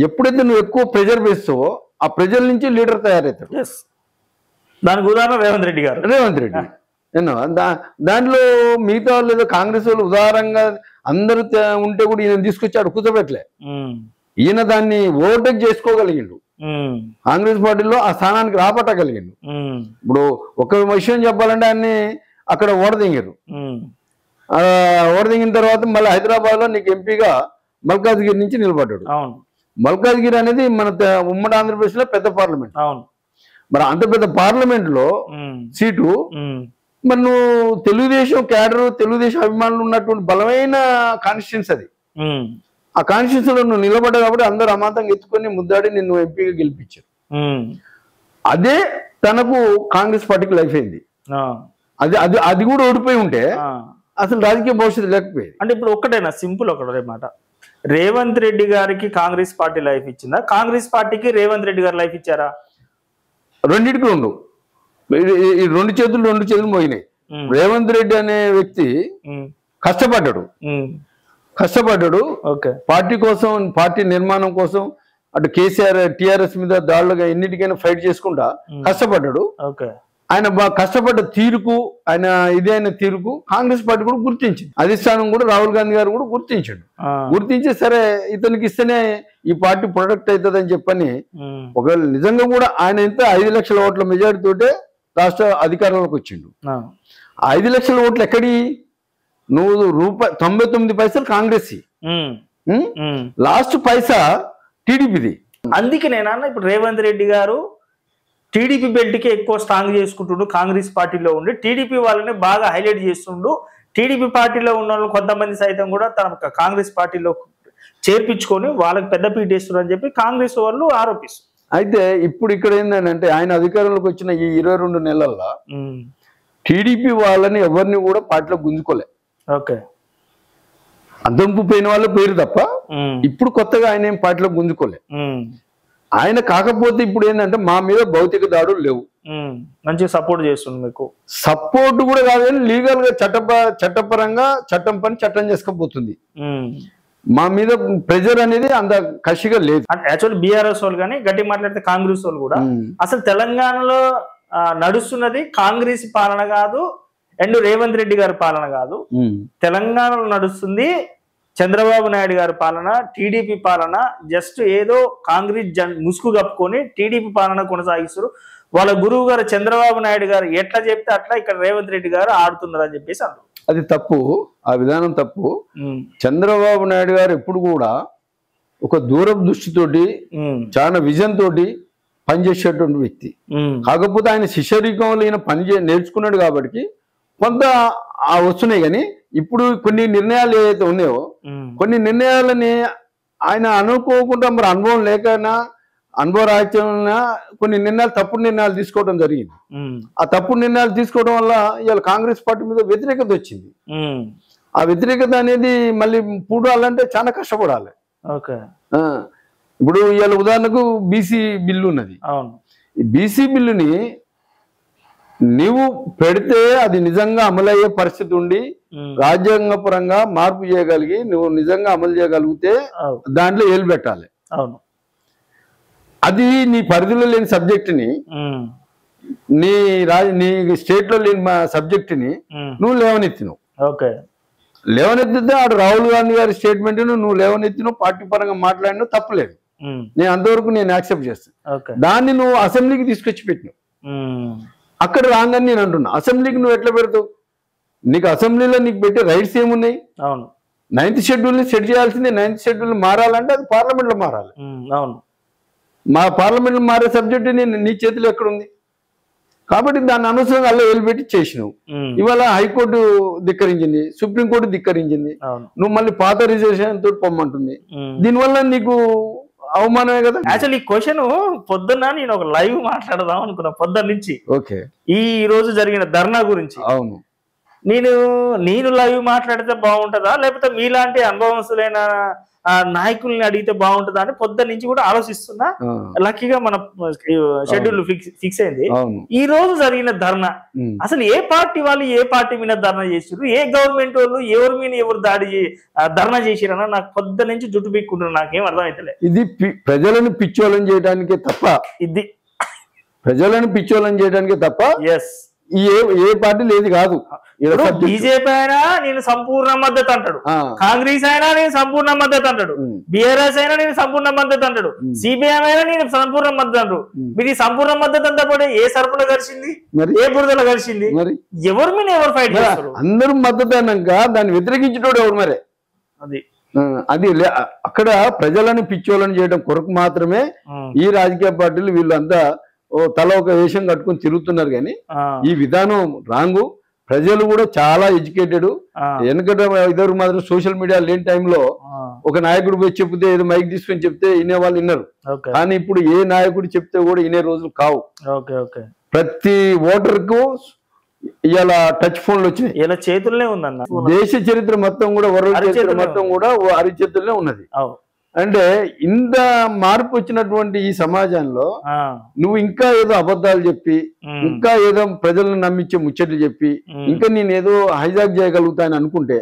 ఎప్పుడైతే నువ్వు ఎక్కువ ప్రెజర్ వేస్తావో ఆ ప్రెజర్ నుంచి లీడర్ తయారవుతాడు. దానికి ఉదాహరణ రేవంత్ రెడ్డి గారు. దాంట్లో మిగతా వాళ్ళు ఏదో కాంగ్రెస్ వాళ్ళు ఉదాహరణగా అందరూ ఉంటే కూడా ఈయన తీసుకొచ్చాడు కూర్చోబెట్టలే. ఈయన దాన్ని ఓవర్టేక్ చేసుకోగలిగిండు. కాంగ్రెస్ పార్టీలో ఆ స్థానానికి రాబట్టగలిగిండు. ఇప్పుడు ఒక విషయం చెప్పాలంటే అన్ని అక్కడ ఓడదింగారు. ఓడదింగిన తర్వాత మళ్ళీ హైదరాబాద్ లో నీకు ఎంపీగా మల్కాజ్గిరి నుంచి నిలబడ్డాడు. మల్కాజ్గిరి అనేది మన ఉమ్మడి ఆంధ్రప్రదేశ్ లో పెద్ద పార్లమెంట్. మరి అంత పెద్ద పార్లమెంట్ లో సీటు మరి నువ్వు తెలుగుదేశం క్యాడర్ తెలుగుదేశం అభిమానులు ఉన్నటువంటి బలమైన కాన్స్టిట్యూన్స్ అది. ఆ కాన్స్టిట్యూన్స్ లో నువ్వు నిలబడ్డా కాబట్టి అందరూ అమాంతంగా ఎత్తుకొని ముద్దాడి నిన్ను ఎంపీగా గెలిపించారు. అదే తనకు కాంగ్రెస్ పార్టీకి లైఫ్ అయింది. అది కూడా ఓడిపోయి ఉంటే అసలు రాజకీయ భవిష్యత్తు లేకపోయేది. అంటే ఇప్పుడు ఒక్కటేనా సింపుల్ ఒకటే మాట, రేవంత్ రెడ్డి గారికి కాంగ్రెస్ పార్టీ లైఫ్ ఇచ్చిందా, కాంగ్రెస్ పార్టీకి రేవంత్ రెడ్డి గారు లైఫ్ ఇచ్చారా? రెండింటికి రెండు. ఈ రెండు చేతులు మోగినాయి. రేవంత్ రెడ్డి అనే వ్యక్తి కష్టపడ్డాడు. పార్టీ కోసం, పార్టీ నిర్మాణం కోసం, అటు కేసీఆర్ టిఆర్ఎస్ మీద దాడులుగా ఎన్నిటికైనా ఫైట్ చేసుకుంటా కష్టపడ్డాడు. ఆయన కష్టపడ్డ తీరుకు, ఆయన ఇదైన తీరుకు కాంగ్రెస్ పార్టీ కూడా గుర్తించింది. అధిష్టానం కూడా రాహుల్ గాంధీ గారు కూడా గుర్తించాడు. గుర్తించి సరే ఇతనికి ఇస్తేనే ఈ పార్టీ ప్రొడక్ట్ అవుతుంది అని చెప్పని, ఒకవేళ నిజంగా కూడా ఆయన ఎంత 5 లక్షల ఓట్ల మెజారిటీ తోటే రాష్ట్ర అధికారంలోకి వచ్చిండు. 5 లక్షల ఓట్లు ఎక్కడి? నువ్వు ₹99 కాంగ్రెస్, లాస్ట్ పైసా టీడీపీది. అందుకే నేనన్నా ఇప్పుడు రేవంత్ రెడ్డి గారు టీడీపీ బెల్ట్కి ఎక్కువ స్ట్రాంగ్ చేసుకుంటుండు. కాంగ్రెస్ పార్టీలో ఉండి టీడీపీ వాళ్ళని బాగా హైలైట్ చేస్తుండు. టీడీపీ పార్టీలో ఉన్న వాళ్ళు కొంతమంది సైతం కూడా తన కాంగ్రెస్ పార్టీలో చేర్పించుకొని వాళ్ళకి పెద్ద పీట వేస్తున్నారు అని చెప్పి కాంగ్రెస్ వాళ్ళు ఆరోపిస్తారు. అయితే ఇప్పుడు ఇక్కడ ఏంటంటే ఆయన అధికారంలోకి వచ్చిన ఈ 22 నెలల్లో టీడీపీ వాళ్ళని ఎవరిని కూడా పార్టీలో గుంజుకోలే. అద్దెంపు పోయిన వాళ్ళ పేరు తప్ప ఇప్పుడు కొత్తగా ఆయన ఏం పార్టీలో గుంజుకోలే. ఆయన కాకపోతే ఇప్పుడు ఏంటంటే మా మీద భౌతిక దాడులు లేవు, మంచిగా సపోర్ట్ చేస్తుంది. మీకు సపోర్ట్ కూడా కాదు, లీగల్ గా చట్టపరంగా చట్టం పని చట్టం చేసుకోబోతుంది. మా మీద ప్రెజర్ అనేది అంత కసిగా లేదు. యాక్చువల్లీ బీఆర్ఎస్ వాళ్ళు కానీ గట్టి మాట్లాడితే కాంగ్రెస్ వాళ్ళు కూడా అసలు తెలంగాణలో నడుస్తున్నది కాంగ్రెస్ పాలన కాదు అండ్ రేవంత్ రెడ్డి గారి పాలన కాదు. తెలంగాణలో నడుస్తుంది చంద్రబాబు నాయుడు గారి పాలన, టీడీపీ పాలన. జస్ట్ ఏదో కాంగ్రెస్ ముసుగు కప్పుకొని టీడీపీ పాలన కొనసాగిస్తారు. వాళ్ళ గురువు గారు చంద్రబాబు నాయుడు గారు ఎట్లా చెప్తే అట్లా ఇక్కడ రేవంత్ రెడ్డి గారు ఆడుతున్నారు అని చెప్పేసి అన్నారు. అది తప్పు, ఆ విధానం తప్పు. చంద్రబాబు నాయుడు గారు ఎప్పుడు కూడా ఒక దూరపు దృష్టితోటి చాలా విజన్ తోటి పనిచేసేటువంటి వ్యక్తి. కాకపోతే ఆయన శిష్యరికంలో ఈయన నేర్చుకున్నాడు కాబట్టి కొంత వస్తున్నాయి. కానీ ఇప్పుడు కొన్ని నిర్ణయాలు ఏవైతే ఉన్నాయో కొన్ని నిర్ణయాలని ఆయన అనుకోకుండా మరి అనుభవం లేకనా అనుభవరాహిత్యంగా కొన్ని నిర్ణయాలు తప్పుడు నిర్ణయాలు తీసుకోవడం జరిగింది. ఆ తప్పుడు నిర్ణయాలు తీసుకోవడం వల్ల ఇవాళ కాంగ్రెస్ పార్టీ మీద వ్యతిరేకత వచ్చింది. ఆ వ్యతిరేకత అనేది మళ్ళీ పూడాలంటే చాలా కష్టపడాలి. ఇప్పుడు ఇవాళ ఉదాహరణకు బీసీ బిల్లు ఉన్నది. ఈ బీసీ బిల్లుని నీవు పెడితే అది నిజంగా అమలయ్యే పరిస్థితి ఉండి రాజ్యాంగపరంగా మార్పు చేయగలిగి నువ్వు నిజంగా అమలు చేయగలిగితే దాంట్లో ఏలు పెట్టాలి. అవును, అది నీ పరిధిలో లేని సబ్జెక్టుని నీ స్టేట్ లో లేని సబ్జెక్టుని నువ్వు లేవనెత్తినావు. ఓకే, లేవనెత్తితే ఆడు రాహుల్ గాంధీ గారి స్టేట్మెంట్ నువ్వు లేవనెత్తినావు, పార్టీ పరంగా మాట్లాడినావు, తప్పలేదు. నేను అంతవరకు నేను యాక్సెప్ట్ చేస్తాను. దాన్ని నువ్వు అసెంబ్లీకి తీసుకొచ్చి పెట్టినావు. అక్కడ రాగానే నేను అంటున్నా, అసెంబ్లీకి నువ్వు ఎట్లా పెడతావు? నీకు అసెంబ్లీలో నీకు పెట్టే రైట్స్ ఏమున్నాయి? అవును, 9th షెడ్యూల్ ని సెట్ చేయాల్సిందే. 9th షెడ్యూల్ మారాలంటే అది పార్లమెంట్ లో మారాలి. అవును, మా పార్లమెంట్ లో మారే సబ్జెక్ట్ నీ చేతిలో ఎక్కడుంది? కాబట్టి దాన్ని అనవసరంగా అలా వెలిపెట్టి చేసినావు. ఇవాళ హైకోర్టు ధిక్కరించింది, సుప్రీంకోర్టు ధిక్కరించింది, నువ్వు మళ్ళీ పాత రిజర్వేషన్ తోటి పొమ్మంటుంది. దీనివల్ల నీకు అవమానమే కదా. యాక్చువల్లీ ఈ క్వశ్చన్ పొద్దున్న నేను ఒక లైవ్ మాట్లాడదాం అనుకున్నా పొద్దున్న నుంచి. ఓకే, ఈ రోజు జరిగిన ధర్నా గురించి. అవును, నేను లైవ్ మాట్లాడితే బాగుంటుందా లేకపోతే మీలాంటి అనుభవస్తులైన నాయకుల్ని అడిగితే బాగుంటుందా అని పొద్దున్న నుంచి కూడా ఆలోచిస్తున్నా. లక్కీగా మన షెడ్యూల్ ఫిక్స్ అయింది. ఈ రోజు జరిగిన ధర్నా అసలు ఏ పార్టీ వాళ్ళు ఏ పార్టీ మీద ధర్నా చేసారు, ఏ గవర్నమెంట్ వాళ్ళు ఎవరి మీద ఎవరు ధర్నా చేసిరన్నా నాకు పొద్దున్న నుంచి జుట్టు పీక్కుంటున్నా, నాకేం అర్థమైతలే. ఇది ప్రజలను పిచ్చోళం చేయడానికే తప్ప, ఇది ప్రజలను పిచ్చోళం చేయడానికే తప్ప ఎస్ ఏ పార్టీ లేదు కాదు. బీజేపీ అయినా నేను సంపూర్ణ మద్దతు అంటాడు, కాంగ్రెస్ అయినా నేను సంపూర్ణ మద్దతు అంటాడు, బీఆర్ఎస్ అయినా నేను సంపూర్ణ మద్దతు అంటాడు, సిపిఎం అయినా నేను సంపూర్ణ మద్దతు అంటాడు. మీరు ఈ సంపూర్ణ మద్దతు అంతా కూడా ఏ సరుపులో కలిసింది, ఏ బురదలో కలిసింది? ఎవరి మీద ఎవరు ఫైట్ చేస్తారు? అందరూ మద్దతు అయినాక దాన్ని వ్యతిరేకించేటోడు ఎవరు మరి? అది అక్కడ ప్రజలను పిచ్చోళ్ళని చేయడం కొరకు మాత్రమే ఈ రాజకీయ పార్టీలు వీళ్ళంతా తల ఒక వేషం కట్టుకుని తిరుగుతున్నారు. కానీ ఈ విధానం రాంగు. ప్రజలు కూడా చాలా ఎడ్యుకేటెడ్. ఎందుకంటే ఇద్దరు మాత్రం సోషల్ మీడియా లేని టైంలో ఒక నాయకుడు పోయి చెప్తే ఏదో మైక్ తీసుకొని చెప్తే వినే వాళ్ళు విన్నారు. కానీ ఇప్పుడు ఏ నాయకుడు చెప్తే కూడా వినే రోజులు కావు. ప్రతి ఓటర్ కు ఇలా టచ్ ఫోన్లు వచ్చినాయి, ఇలా చేతుల్లోనే ఉందన్న. దేశ చరిత్ర మొత్తం కూడా వరల్డ్ చరిత్ర మొత్తం కూడా అరిచేతుల్లోనే ఉన్నది. అంటే ఇంత మార్పు వచ్చినటువంటి ఈ సమాజంలో నువ్వు ఇంకా ఏదో అబద్ధాలు చెప్పి, ఇంకా ఏదో ప్రజలను నమ్మించే ముచ్చట్లు చెప్పి, ఇంకా నేను ఏదో హైజాక్ చేయగలుగుతాను అనుకుంటే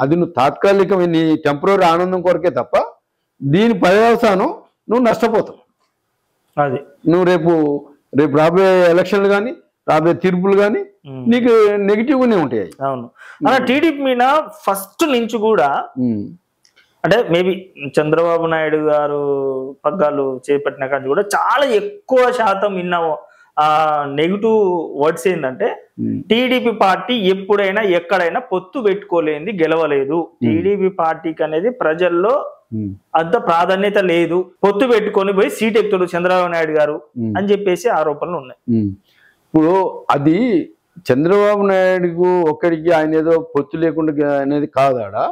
అది నువ్వు తాత్కాలికమైన నీ టెంపరీ ఆనందం కొరకే తప్ప దీని పర్యవసానం నువ్వు నష్టపోతావు. అది నువ్వు రేపు రాబోయే ఎలక్షన్లు కానీ రాబోయే తీర్పులు కానీ నీకు నెగిటివ్ గానే ఉంటాయి. అవును, అలా టీడీపీ మీద ఫస్ట్ నుంచి కూడా అంటే మేబీ చంద్రబాబు నాయుడు గారు పగ్గాలు చేపట్టిన కానీ కూడా చాలా ఎక్కువ శాతం విన్నాము నెగిటివ్ వర్డ్స్ ఏంటంటే టీడీపీ పార్టీ ఎప్పుడైనా ఎక్కడైనా పొత్తు పెట్టుకోలేంది గెలవలేదు, టీడీపీ పార్టీకి అనేది ప్రజల్లో అంత ప్రాధాన్యత లేదు, పొత్తు పెట్టుకొని పోయి సీట్ ఎక్కుతాడు చంద్రబాబు నాయుడు గారు అని చెప్పేసి ఆరోపణలు ఉన్నాయి. ఇప్పుడు అది చంద్రబాబు నాయుడుకు ఒక్కడికి ఆయన ఏదో పొత్తు లేకుండా అనేది కాదాడా.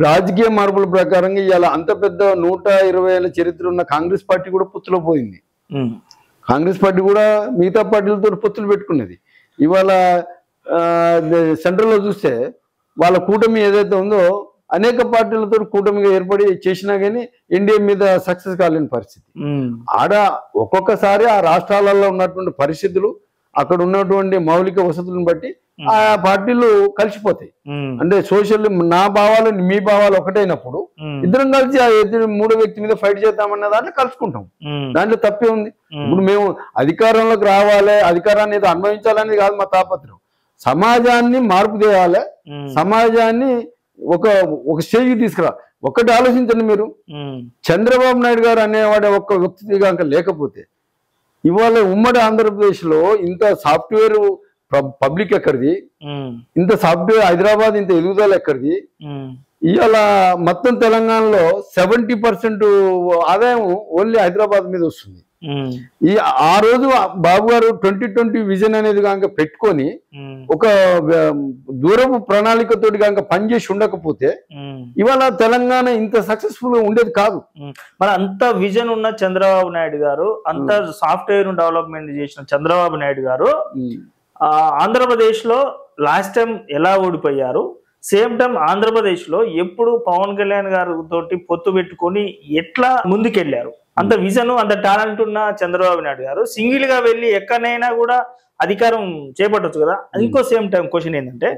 రాజకీయ మార్పుల ప్రకారంగా ఇవాళ అంత పెద్ద 120 ఏళ్ళ చరిత్ర ఉన్న కాంగ్రెస్ పార్టీ కూడా పొత్తులో పోయింది. కాంగ్రెస్ పార్టీ కూడా మిగతా పార్టీలతో పొత్తులు పెట్టుకున్నది. ఇవాళ సెంట్రల్ లో చూస్తే వాళ్ళ కూటమి ఏదైతే ఉందో అనేక పార్టీలతో కూటమిగా ఏర్పడి చేసినా గానీ ఎన్డీఏ మీద సక్సెస్ కాలేని పరిస్థితి. ఆడ ఒక్కొక్కసారి ఆ రాష్ట్రాలలో ఉన్నటువంటి పరిస్థితులు, అక్కడ ఉన్నటువంటి మౌలిక వసతులను బట్టి ఆ పార్టీలు కలిసిపోతాయి. అంటే సోషల్ నా భావాలు మీ భావాలు ఒకటైనప్పుడు ఇద్దరం కలిసి ఆ మూడో వ్యక్తి మీద ఫైట్ చేద్దామన్న దాంట్లో కలుసుకుంటాం. దాంట్లో తప్పే ఉంది. ఇప్పుడు మేము అధికారంలోకి రావాలి, అధికారాన్ని ఏదో అనుభవించాలనేది కాదు మా తాపత్రం. సమాజాన్ని మార్పు చేయాలి, సమాజాన్ని ఒక స్టేజ్కి తీసుకురా. ఒక్కటి ఆలోచించండి మీరు, చంద్రబాబు నాయుడు గారు అనేవాడే ఒక్క వ్యక్తిగా లేకపోతే ఇవాళ ఉమ్మడి ఆంధ్రప్రదేశ్ లో ఇంత సాఫ్ట్వేర్ పబ్లిక్ ఎక్కడిది, ఇంత సాఫ్ట్వేర్ హైదరాబాద్ ఇంత ఎదుగుదల ఎక్కడిది? ఇవాళ మొత్తం తెలంగాణలో 70% ఆదాయం ఓన్లీ హైదరాబాద్ మీద వస్తుంది. ఆ రోజు బాబు గారు 2020 విజన్ అనేది కనుక పెట్టుకొని ఒక దూరపు ప్రణాళికతోటి కనుక పనిచేసి ఉండకపోతే ఇవాళ తెలంగాణ ఇంత సక్సెస్ఫుల్ గా ఉండేది కాదు. మరి అంత విజన్ ఉన్న చంద్రబాబు నాయుడు గారు, అంత సాఫ్ట్వేర్ డెవలప్మెంట్ చేసిన చంద్రబాబు నాయుడు గారు ఆంధ్రప్రదేశ్ లో లాస్ట్ టైం ఎలా ఓడిపోయారు, సేమ్ టైం ఆంధ్రప్రదేశ్ లో ఎప్పుడు పవన్ కళ్యాణ్ గారు తోటి పొత్తు పెట్టుకొని ఎట్లా ముందుకెళ్లారు అంత విజన్ అంత టాలెంట్ ఉన్న చంద్రబాబు నాయుడు గారు సింగిల్ గా వెళ్ళి ఎక్కడైనా కూడా అధికారం చేపట్టొచ్చు కదా. ఇంకో సేమ్ టైం క్వశ్చన్ ఏంటంటే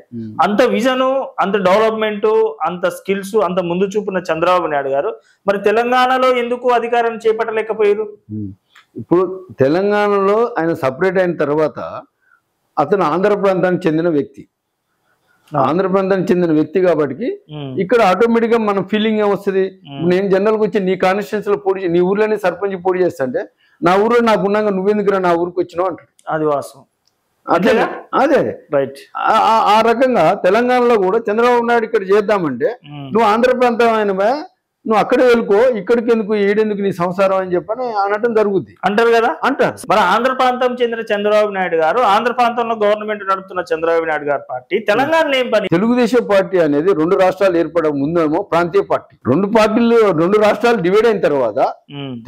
అంత విజను అంత డెవలప్మెంట్ అంత స్కిల్స్ అంత ముందు చూపున్న చంద్రబాబు నాయుడు గారు మరి తెలంగాణలో ఎందుకు అధికారం చేపట్టలేకపోయారు? ఇప్పుడు తెలంగాణలో ఆయన సపరేట్ అయిన తర్వాత అతను ఆంధ్ర ప్రాంతానికి చెందిన వ్యక్తి, ఆంధ్ర ప్రాంతానికి చెందిన వ్యక్తి కాబట్టి ఇక్కడ ఆటోమేటిక్ గా మన ఫీలింగ్ ఏమొస్తుంది, నేను జనరల్ గా వచ్చి నీ కాన్స్టిట్యూన్సీ లో పోటీ, నీ ఊర్లోనే సర్పంచ్ పోటీ చేస్తా అంటే నా ఊర్లో నాకున్నాక నువ్వెందుకురా నా ఊరికి వచ్చినావు అంటాడు. అది వాస్తవం. అదే అదే రైట్. ఆ రకంగా తెలంగాణలో కూడా చంద్రబాబు నాయుడు ఇక్కడ చేద్దామంటే నువ్వు ఆంధ్ర ప్రాంతం అయినవా, నువ్వు అక్కడే వెళ్ళుకో, ఇక్కడికి ఎందుకు ఈడెందుకు నీ సంసారం అని చెప్పని అనటం జరుగుద్ది అంటారు కదా. అంటారు. మరి ఆంధ్ర ప్రాంతం చెందిన చంద్రబాబు నాయుడు గారు, ఆంధ్ర ప్రాంతంలో గవర్నమెంట్ నడుపుతున్న చంద్రబాబు నాయుడు గారి పార్టీ తెలంగాణలో ఏం పని? తెలుగుదేశం పార్టీ అనేది 2 రాష్ట్రాలు ఏర్పడే ముందేమో ప్రాంతీయ పార్టీ, 2 రాష్ట్రాలు డివైడ్ అయిన తర్వాత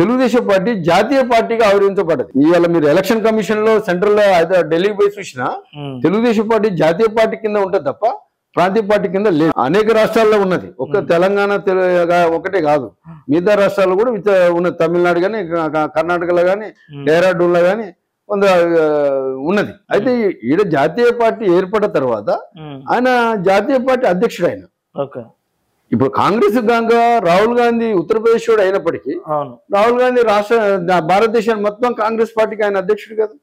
తెలుగుదేశం పార్టీ జాతీయ పార్టీగా ఆవిర్భించబడ్డది. ఇవాళ మీరు ఎలక్షన్ కమిషన్ లో సెంట్రల్ లో ఢిల్లీకి పోయి చూసినా తెలుగుదేశం పార్టీ జాతీయ పార్టీ కింద ఉంటుంది తప్ప ప్రాంతీయ పార్టీ కింద లేదు. అనేక రాష్ట్రాల్లో ఉన్నది, ఒక్క తెలంగాణ ఒకటే కాదు, మిగతా రాష్ట్రాల్లో కూడా ఉన్నది. తమిళనాడు కానీ, కర్ణాటకలో కానీ, డెహ్రాడూన్లో కానీ కొంత ఉన్నది. అయితే ఈడ జాతీయ పార్టీ ఏర్పడిన తర్వాత ఆయన జాతీయ పార్టీ అధ్యక్షుడు ఆయన. ఇప్పుడు కాంగ్రెస్ కనుక రాహుల్ గాంధీ ఉత్తరప్రదేశ్ అయినప్పటికీ రాహుల్ గాంధీ భారతదేశాన్ని మొత్తం కాంగ్రెస్ పార్టీకి ఆయన అధ్యక్షుడు కదా.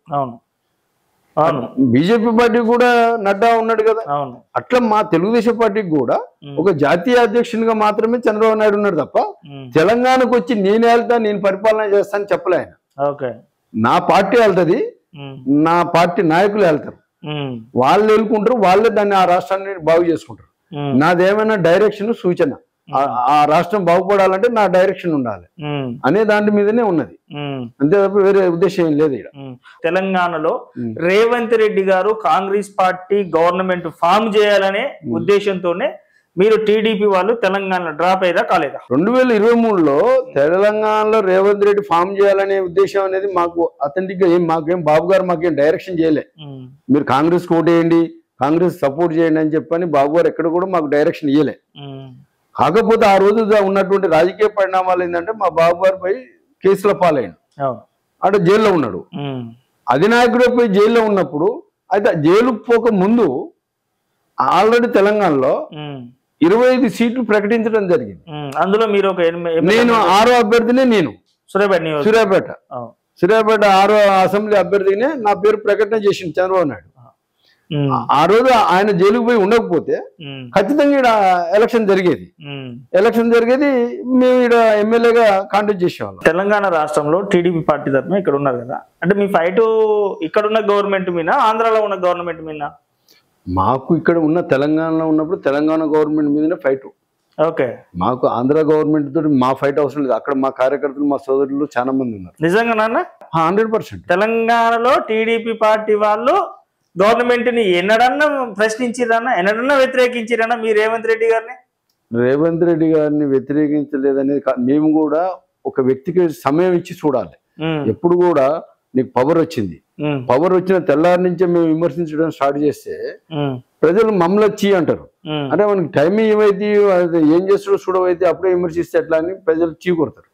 బీజేపీ పార్టీ కూడా నడ్డా ఉన్నాడు కదా. అట్లా మా తెలుగుదేశం పార్టీకి కూడా ఒక జాతీయ అధ్యక్షునిగా మాత్రమే చంద్రబాబు నాయుడు ఉన్నాడు తప్ప తెలంగాణకు వచ్చి నేను వెళ్తా, నేను పరిపాలన చేస్తాను చెప్పలే ఆయన. నా పార్టీ వెళ్తుంది, నా పార్టీ నాయకులు వెళ్తారు, వాళ్ళు వెళ్ళుకుంటారు, వాళ్ళే దాన్ని ఆ రాష్ట్రాన్ని బాగు చేసుకుంటారు. నాదేమైనా డైరెక్షన్ సూచన, ఆ రాష్ట్రం బాగుపడాలంటే నా డైరెక్షన్ ఉండాలి అనే దాని మీదనే ఉన్నది, అంతే తప్ప వేరే ఉద్దేశం ఏం లేదు. ఇక్కడ తెలంగాణలో రేవంత్ రెడ్డి గారు కాంగ్రెస్ పార్టీ గవర్నమెంట్ ఫామ్ చేయాలనే ఉద్దేశంతోనే మీరు టీడీపీ వాళ్ళు తెలంగాణ డ్రాప్ అయ్యేదా కాలేదా? 2023లో తెలంగాణలో రేవంత్ రెడ్డి ఫామ్ చేయాలనే ఉద్దేశం అనేది మాకు అథెంటిక్ గా మాకేం బాబు గారు మాకేం డైరెక్షన్ చేయలే. మీరు కాంగ్రెస్ ఓటేయండి, కాంగ్రెస్ సపోర్ట్ చేయండి అని చెప్పని బాబు గారు ఎక్కడ కూడా మాకు డైరెక్షన్ ఇయ్యలే. కాకపోతే ఆ రోజు ఉన్నటువంటి రాజకీయ పరిణామాలు ఏంటంటే మా బాబు గారు పోయి కేసులో పాలైండు, అంటే జైల్లో ఉన్నాడు. అధినాయకుడు పోయి జైల్లో ఉన్నప్పుడు అయితే జైలుకు పోక ముందు ఆల్రెడీ తెలంగాణలో 25 సీట్లు ప్రకటించడం జరిగింది. అందులో మీరు నేను 6వ అభ్యర్థినే, నేను సూర్యాపేట 6వ అసెంబ్లీ అభ్యర్థినే నా పేరు ప్రకటన చేసింది చంద్రబాబు నాయుడు. ఆ రోజు ఆయన జైలుకు పోయి ఉండకపోతే ఖచ్చితంగా ఇక్కడ ఎలక్షన్ జరిగేది, మేము ఇక్కడ ఎమ్మెల్యేగా కాంటెస్ట్ చేసేవాళ్ళం. తెలంగాణ రాష్ట్రంలో టీడీపీ పార్టీ తరఫున ఇక్కడ ఉన్నారు కదా, అంటే మీ ఫైట్ ఇక్కడున్న గవర్నమెంట్ మీద, ఆంధ్రాలో ఉన్న గవర్నమెంట్ మీద? మాకు ఇక్కడ ఉన్న తెలంగాణలో ఉన్నప్పుడు తెలంగాణ గవర్నమెంట్ మీదనే ఫైట్. మాకు ఆంధ్ర గవర్నమెంట్ తోటి మా ఫైట్ అవసరం లేదు. అక్కడ మా కార్యకర్తలు, మా సోదరులు చాలా మంది ఉన్నారు. నిజంగా 100%. తెలంగాణలో టీడీపీ పార్టీ వాళ్ళు గవర్నమెంట్ ని ఎన్నడన్నా ప్రశ్నించిరన్నా, ఎన్నడన్నా వ్యతిరేకించిరన్నా మీ రేవంత్ రెడ్డి గారిని? రేవంత్ రెడ్డి గారిని వ్యతిరేకించలేదనేది మేము కూడా ఒక వ్యక్తికి సమయం ఇచ్చి చూడాలి. ఎప్పుడు కూడా నీకు పవర్ వచ్చిన తెల్లారి నుంచే మేము విమర్శించడం స్టార్ట్ చేస్తే ప్రజలు మమ్మల్ని చీ అంటారు. అంటే మనకి టైం ఏమైతే ఏం చేస్తాడో చూడవైతే అప్పుడే విమర్శిస్తే ఎట్లా అని ప్రజలు చీ కొడతారు.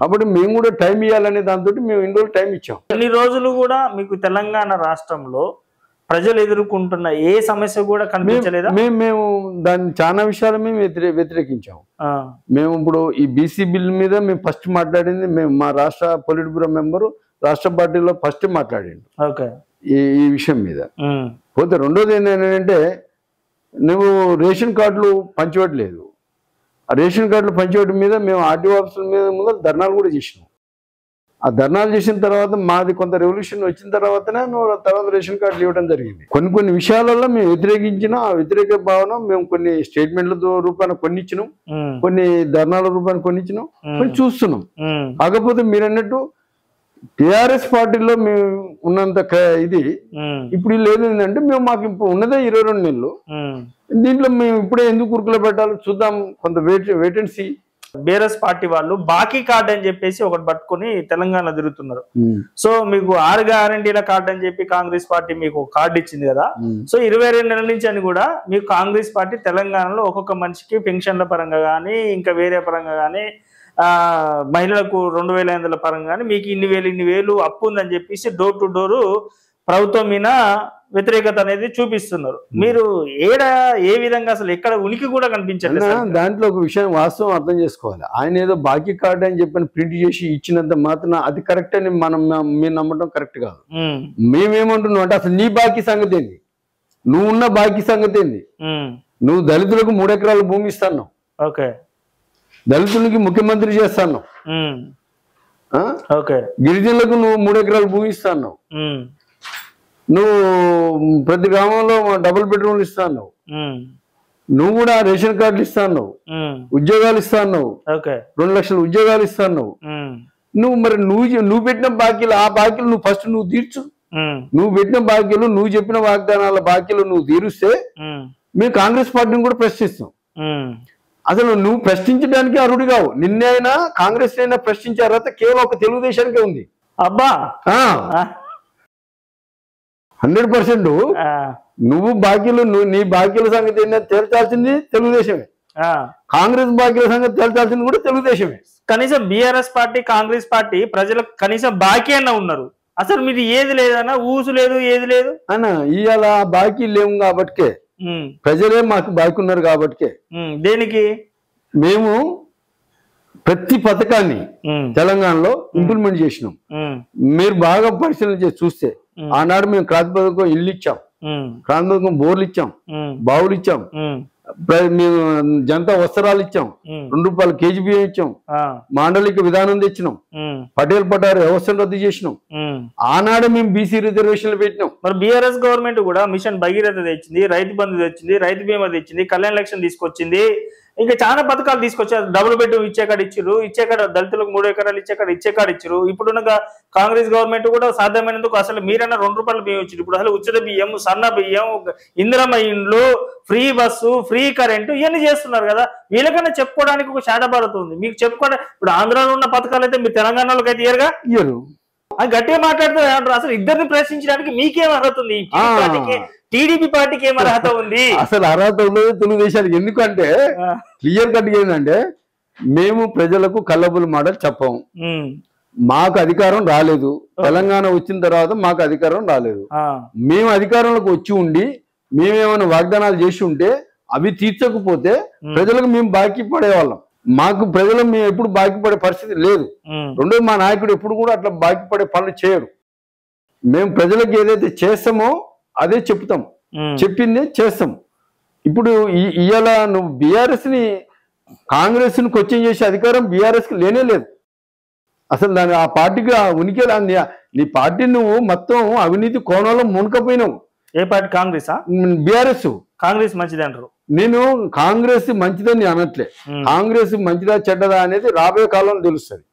కాబట్టి మేము కూడా టైం ఇవ్వాలనే దాంతో మేము ఇన్ని రోజులు టైం ఇచ్చాం. ఇన్ని రోజులు కూడా మీకు తెలంగాణ రాష్ట్రంలో ప్రజలు ఎదుర్కొంటున్న ఏ సమస్య కూడా కనిపించలేదా? మేము దాన్ని చాలా విషయాలు మేము వ్యతిరేకించాము. మేము ఇప్పుడు ఈ బీసీ బిల్ మీద మేము ఫస్ట్ మాట్లాడింది, మేము మా రాష్ట్ర పొలిట్ బ్యూరో మెంబరు రాష్ట్ర పార్టీలో ఫస్ట్ మాట్లాడిండు ఈ విషయం మీద. పోతే రెండోది ఏంటంటే నువ్వు రేషన్ కార్డులు పంచిపెట్టలేదు. ఆ రేషన్ కార్డులు పంచిపెట్టడం మీద మేము ఆర్టీఓ ఆఫీసుల మీద ముందు ధర్నాలు కూడా చేసినాం. ఆ ధర్నాలు చేసిన తర్వాత మాది కొంత రెవల్యూషన్ వచ్చిన తర్వాతనే తర్వాత రేషన్ కార్డులు ఇవ్వడం జరిగింది. కొన్ని విషయాలలో మేము వ్యతిరేకించిన ఆ వ్యతిరేక భావన మేము కొన్ని స్టేట్మెంట్ల రూపాన కొన్నిచ్చినాం, కొన్ని ధర్నాల రూపాన కొన్నిచ్చినాం, కొన్ని చూస్తున్నాం. కాకపోతే మీరు అన్నట్టు టిఆర్ఎస్ పార్టీలో మేము ఉన్నంత ఇది ఇప్పుడు లేదు. ఏంటంటే మాకు ఇప్పుడు ఉన్నదే 22 నెలలు, దీంట్లో మేము ఇప్పుడే ఎందుకు కురుకులో పెట్టాలి చూద్దాం, కొంత wait and see. BRS party వాళ్ళు బాకీ కార్డు అని చెప్పేసి ఒకటి పట్టుకుని తెలంగాణ తిరుగుతున్నారు. సో మీకు 6 గ్యారంటీల కార్డు అని చెప్పి కాంగ్రెస్ పార్టీ మీకు కార్డు ఇచ్చింది కదా. సో 22 నెలల నుంచి అని కూడా మీకు కాంగ్రెస్ పార్టీ తెలంగాణలో ఒక్కొక్క మనిషికి పెన్షన్ల పరంగా కానీ ఇంకా వేరే పరంగా కానీ మహిళలకు 2,500 పరంగా కానీ మీకు ఇన్ని వేలు అప్పు ఉందని చెప్పేసి డోర్ టు డోరు ప్రభుత్వం మీద వ్యతిరేకత అనేది చూపిస్తున్నారు. మీరు ఏ విధంగా అసలు ఎక్కడ ఉనికి కూడా కనిపించలేదు. దాంట్లో ఒక విషయం వాస్తవం అర్థం చేసుకోవాలి. ఆయన ఏదో బాకీ కార్డు అని చెప్పని ప్రింట్ చేసి ఇచ్చినంత మాత్రం అది కరెక్ట్ అని మీరు నమ్మటం కరెక్ట్ కాదు. మేమేమంటున్నాం అంటే అసలు నీ బాకీ సంగతి ఏంది, నువ్వు ఉన్న బాకీ సంగతి ఏంది? నువ్వు దళితులకు 3 ఎకరాల భూమి ఇస్తాను, ఓకే, దళితులకి ముఖ్యమంత్రి చేస్తాను, గిరిజనులకు నువ్వు 3 ఎకరాల భూమి ఇస్తాను, నువ్వు ప్రతి గ్రామంలో డబుల్ బెడ్రూమ్లు ఇస్తాను, నువ్వు కూడా రేషన్ కార్డులు ఇస్తాను, ఉద్యోగాలు ఇస్తాను, 2 లక్షల ఉద్యోగాలు ఇస్తాను. నువ్వు మరి నువ్వు పెట్టిన బాకీలు, ఆ బాకీలు నువ్వు ఫస్ట్ నువ్వు తీర్చు. నువ్వు పెట్టిన బాకీలు, నువ్వు చెప్పిన వాగ్దానాల బాకీలు నువ్వు తీరుస్తే మేము కాంగ్రెస్ పార్టీని కూడా ప్రశ్నిస్తాం. అసలు నువ్వు ప్రశ్నించడానికి అర్హుడు కావు. నిన్నైనా కాంగ్రెస్ అయినా ప్రశ్నించే అర్హత కేవలం ఒక తెలుగుదేశానికే ఉంది. అబ్బా 100% నువ్వు బాకీలు నీ బాకీల సంగతి ఏంటంటే తేల్చాల్సింది తెలుగుదేశమే, కాంగ్రెస్ బాకీల సంగతి తేల్చాల్సింది కూడా తెలుగుదేశమే. కనీసం బీఆర్ఎస్ పార్టీ, కాంగ్రెస్ పార్టీ ప్రజలకు కనీసం బాకీ అన్న ఉన్నారు. అసలు మీది ఏది లేదన్నా, ఊసు లేదు, ఏది లేదు అన్న. ఇవాళ బాకీ లేవు కాబట్టికే, ప్రజలే మాకు బాకీ ఉన్నారు కాబట్టికే. దేనికి మేము ప్రతి పథకాన్ని తెలంగాణలో ఇంప్లిమెంట్ చేసినాం. మీరు బాగా పరిశీలన చేసి చూస్తే ఆనాడు మేము క్రాంతి పథకం ఇల్లు ఇచ్చాం, క్రాంతి పథకం బోర్లు ఇచ్చాం, బావులు ఇచ్చాం, మేము జనతా వస్త్రాలు ఇచ్చాం, ₹2 కేజీ బియ్యం ఇచ్చాం, మాండలిక విధానం తెచ్చినాం, పటేల్ పటారు వ్యవస్థను రద్దు చేసినాం. ఆనాడు మేము బీసీ రిజర్వేషన్లు పెట్టినాం. మరి బీఆర్ఎస్ గవర్నమెంట్ కూడా మిషన్ భగీరథ తెచ్చింది, రైతు బంధు తెచ్చింది, రైతు బీమా తెచ్చింది, కళ్యాణ లక్ష్యం తీసుకొచ్చింది, ఇంకా చాలా పథకాలు తీసుకొచ్చారు. డబుల్ బెడ్రూమ్ ఇచ్చేకాడ ఇచ్చారు, ఇచ్చేకాడ దళితులకు 3 ఎకరాలు ఇచ్చేకాడ ఇచ్చారు. ఇప్పుడున్న కాంగ్రెస్ గవర్నమెంట్ కూడా సాధ్యమైనందుకు అసలు మీరన్నా ₹2 బియ్యం ఇచ్చారు. ఇప్పుడు అసలు ఉచిత బియ్యం, సన్న బియ్యం, ఇందిరమ్మ ఇండ్లు, ఫ్రీ బస్సు, ఫ్రీ కరెంటు ఇవన్నీ చేస్తున్నారు కదా. వీళ్ళకన్నా చెప్పుకోవడానికి ఒక శాటభారత ఉంది. మీకు చెప్పుకోవడం ఇప్పుడు ఆంధ్రాలో ఉన్న పథకాలు అయితే మీరు తెలంగాణలోకి అయితే ఇయ్యరు. అది గట్టిగా మాట్లాడుతూ అసలు ఇద్దరిని ప్రశ్నించడానికి మీకేం అర్హత ఉంది? టీడీపీ పార్టీకి ఏం అర్హత ఉంది? అసలు అర్హత ఉండదు తెలుగుదేశానికి. ఎందుకంటే క్లియర్ కట్ ఏంటంటే మేము ప్రజలకు కల్లబుల్ మాటలు చెప్పము. మాకు అధికారం రాలేదు, తెలంగాణ వచ్చిన తర్వాత మాకు అధికారం రాలేదు. మేము అధికారంలోకి వచ్చి ఉండి మేమేమైనా వాగ్దానాలు చేసి ఉంటే అవి తీర్చకపోతే ప్రజలకు మేము బాకీ పడేవాళ్ళం. మాకు ప్రజలు మేము ఎప్పుడు బాకీ పడే పరిస్థితి లేదు. రెండోది మా నాయకుడు ఎప్పుడు కూడా అట్లా బాకీ పడే పనులు చేయరు. మేము ప్రజలకు ఏదైతే చేస్తామో అదే చెప్తాం, చెప్పిందే చేస్తాం. ఇప్పుడు ఇవాళ నువ్వు బీఆర్ఎస్ ని కాంగ్రెస్ ని క్వశ్చన్ చేసే అధికారం బీఆర్ఎస్ కి లేనే లేదు. అసలు దాని ఆ పార్టీకి ఆ ఉనికి నీ పార్టీ నువ్వు మొత్తం అవినీతి కోణంలో మునకపోయినావు. ఏ పార్టీ? కాంగ్రెస్? బీఆర్ఎస్. కాంగ్రెస్ మంచిది అంటారు. నేను కాంగ్రెస్ మంచిదని అనట్లే. కాంగ్రెస్ మంచిదా చెడ్డదా అనేది రాబోయే కాలంలో తెలుస్తుంది.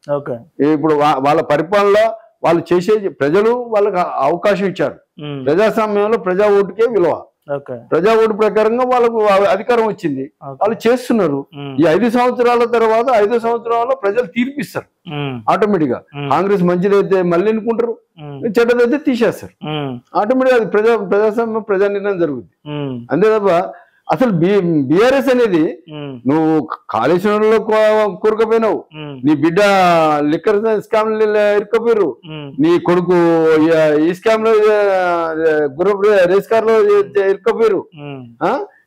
ఇప్పుడు వాళ్ళ పరిపాలన వాళ్ళు చేసే ప్రజలు వాళ్ళకి అవకాశం ఇచ్చారు. ప్రజాస్వామ్యంలో ప్రజా ఓటుకే విలువ. ప్రజా ఓటు ప్రకారంగా వాళ్ళకు అధికారం వచ్చింది, వాళ్ళు చేస్తున్నారు. ఈ 5 సంవత్సరాల తర్వాత 5 సంవత్సరాల్లో ప్రజలు తీర్పిస్తారు ఆటోమేటిక్ గా. కాంగ్రెస్ మంచిదైతే మళ్ళీ ఎన్నుకుంటారు, చెడ్డదైతే తీసేస్తారు. ఆటోమేటిక్ అది ప్రజాస్వామ్యం, ప్రజా నిర్ణయం జరుగుతుంది. అంతే తప్ప అసలు బీఆర్ఎస్ అనేది నువ్వు కాళేశ్వరంలో కూరకపోయినావు, నీ బిడ్డ లిక్కర్ స్కామ్ ఇరుక్కపోయారు, నీ కొడుకు ఈ స్కామ్ లో రేస్ కార్ లో ఇరుక్కపోయారు,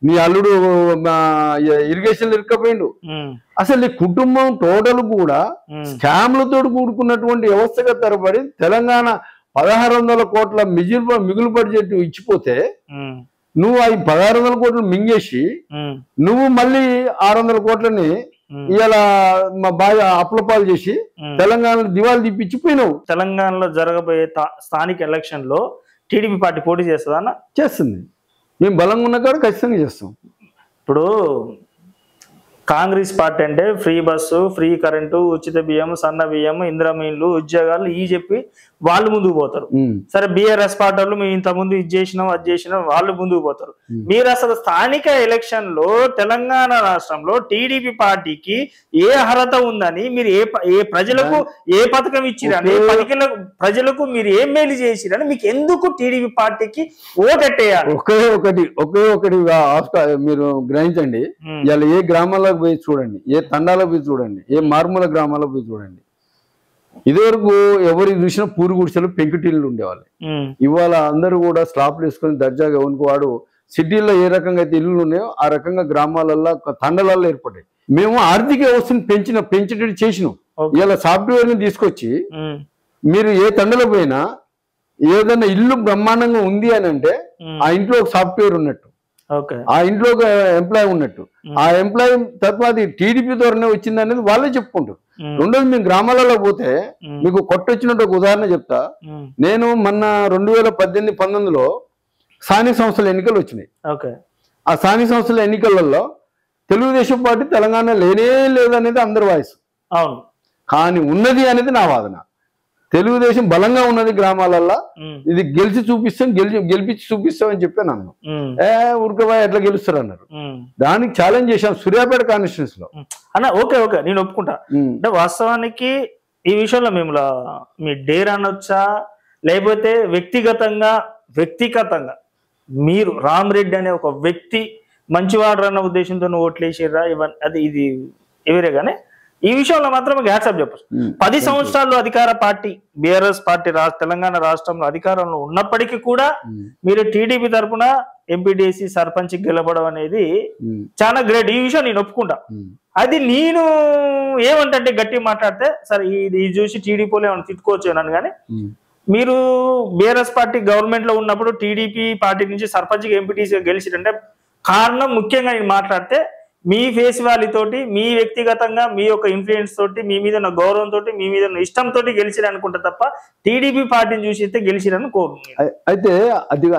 నీ అల్లుడు ఇరిగేషన్ లో ఇరుక్కపోయిండు. అసలు నీ కుటుంబం టోటల్ కూడా స్కామ్లతో కూడుకున్నటువంటి వ్యవస్థగా తరబడి తెలంగాణ 1600 కోట్ల మిగులు బడ్జెట్ ఇచ్చిపోతే నువ్వు అవి 1600 కోట్లు మింగేసి నువ్వు మళ్ళీ 600 కోట్లని ఇలా మా బాగా అప్లపాలు చేసి తెలంగాణలో దివాళి తీపిచ్చిపోయినావు. తెలంగాణలో జరగబోయే స్థానిక ఎలక్షన్ లో టీడీపీ పార్టీ పోటీ చేస్తుందా అన్న? చేస్తుంది. మేము బలంగా ఉన్న కాడ ఖచ్చితంగా చేస్తాం. ఇప్పుడు కాంగ్రెస్ పార్టీ అంటే ఫ్రీ బస్సు, ఫ్రీ కరెంటు, ఉచిత బియ్యం, సన్న బియ్యం, ఇందిరమ్మ ఇండ్లు, ఉద్యోగాలు ఈ చెప్పి వాళ్ళు ముందుకు పోతారు. సరే బీఆర్ఎస్ పార్టీ వాళ్ళు మేము ఇంత ముందు ఇది చేసినాం అది చేసినాం వాళ్ళు ముందుకు పోతారు. మీరు అసలు స్థానిక ఎలక్షన్ లో తెలంగాణ రాష్ట్రంలో టీడీపీ పార్టీకి ఏ అర్హత ఉందని, మీరు ఏ ప్రజలకు ఏ పథకం ఇచ్చిరని, ప్రజలకు మీరు ఏం మేలు చేసిరని, మీకు ఎందుకు టీడీపీ పార్టీకి ఓటెట్టేయాలి? ఒకే ఒకటి మీరు గ్రహించండి. ఇలా ఏ గ్రామాల్లో గ్రామాలకు పోయి చూడండి, ఏ తండాలకు పోయి చూడండి, ఏ మారుమూల గ్రామాలకు పోయి చూడండి. ఇదివరకు ఎవరు చూసినా పూరి గుడిసెలు పెంకుటిల్లు ఉండేవాళ్ళు. ఇవాళ అందరూ కూడా స్లాప్లు వేసుకొని దర్జాగా వాడు సిటీల్లో ఏ రకంగా అయితే ఇల్లులు ఉన్నాయో ఆ రకంగా గ్రామాలల్లో తండలలో ఏర్పడ్డాయి. మేము ఆర్థిక వ్యవస్థను పెంచేటట్టు చేసినాం. ఇలా సాఫ్ట్వేర్ ని తీసుకొచ్చి మీరు ఏ తండలో పోయినా ఏదైనా ఇల్లు బ్రహ్మాండంగా ఉంది అని అంటే ఆ ఇంట్లో ఒక సాఫ్ట్వేర్ ఉన్నట్టు, ఆ ఇంట్లో ఒక ఎంప్లాయ్ ఉన్నట్టు. ఆ ఎంప్లాయ్ తత్వాది టీడీపీ ద్వారానే వచ్చింది అనేది వాళ్ళే చెప్పుకుంటారు. రెండోది మేము గ్రామాలలో పోతే మీకు కొట్టొచ్చినట్టు ఒక ఉదాహరణ చెప్తా. నేను మొన్న 2018-19లో స్థానిక సంస్థల ఎన్నికలు వచ్చినాయి. ఆ స్థానిక సంస్థల ఎన్నికలలో తెలుగుదేశం పార్టీ తెలంగాణ లేనే లేదనేది అందరి వాయిస్. కానీ ఉన్నది అనేది నా వాదన. తెలుగుదేశం బలంగా ఉన్నది గ్రామాలల్లో, ఇది గెలిచి చూపిస్తాం, గెలిపించి చూపిస్తాం అని చెప్పాను. నన్ను ఉరకబాయ్ ఎట్లా గెలుస్తారు అన్నారు. దానికి ఛాలెంజ్ చేశాం సూర్యాపేట కాన్స్టిట్యూన్స్ లో అన్న. ఓకే నేను ఒప్పుకుంటా. అంటే వాస్తవానికి ఈ విషయంలో మేము మీ డేర్ అనొచ్చా లేకపోతే వ్యక్తిగతంగా మీరు రామరెడ్డి అనే ఒక వ్యక్తి మంచివాడు అన్న ఉద్దేశంతో ఓట్లేసిర్రా ఇవన్నీ అది ఇది ఎవరే కానీ ఈ విషయంలో మాత్రం హ్యాట్సాప్ చెప్పచ్చు. 10 సంవత్సరాలు అధికార పార్టీ బీఆర్ఎస్ పార్టీ తెలంగాణ రాష్ట్రంలో అధికారంలో ఉన్నప్పటికీ కూడా మీరు టీడీపీ తరఫున ఎంపీటీసీ సర్పంచ్ గెలవడం అనేది చాలా గ్రేట్. ఈ విషయం నేను ఒప్పుకుంటా. అది నేను ఏమంటే గట్టి మాట్లాడితే సరే ఇది చూసి టీడీపీలో ఏమైనా తిట్టుకోవచ్చు అన్నాను. కానీ మీరు బీఆర్ఎస్ పార్టీ గవర్నమెంట్ లో ఉన్నప్పుడు టీడీపీ పార్టీ నుంచి సర్పంచ్ ఎంపీటీసీగా గెలిచిరంటే కారణం ముఖ్యంగా నేను మాట్లాడితే మీ ఫేస్ వాల్యూ తోటి, మీ వ్యక్తిగతంగా మీ యొక్క ఇన్ఫ్లుయెన్స్ తోటి, మీ మీద ఉన్న గౌరవం తోటి, మీ మీద ఉన్న ఇష్టంతో గెలిచిరు అనుకుంటా తప్ప టీడీపీ పార్టీని చూసి అయితే గెలిచిరని కోరుకుంటున్నాను. అయితే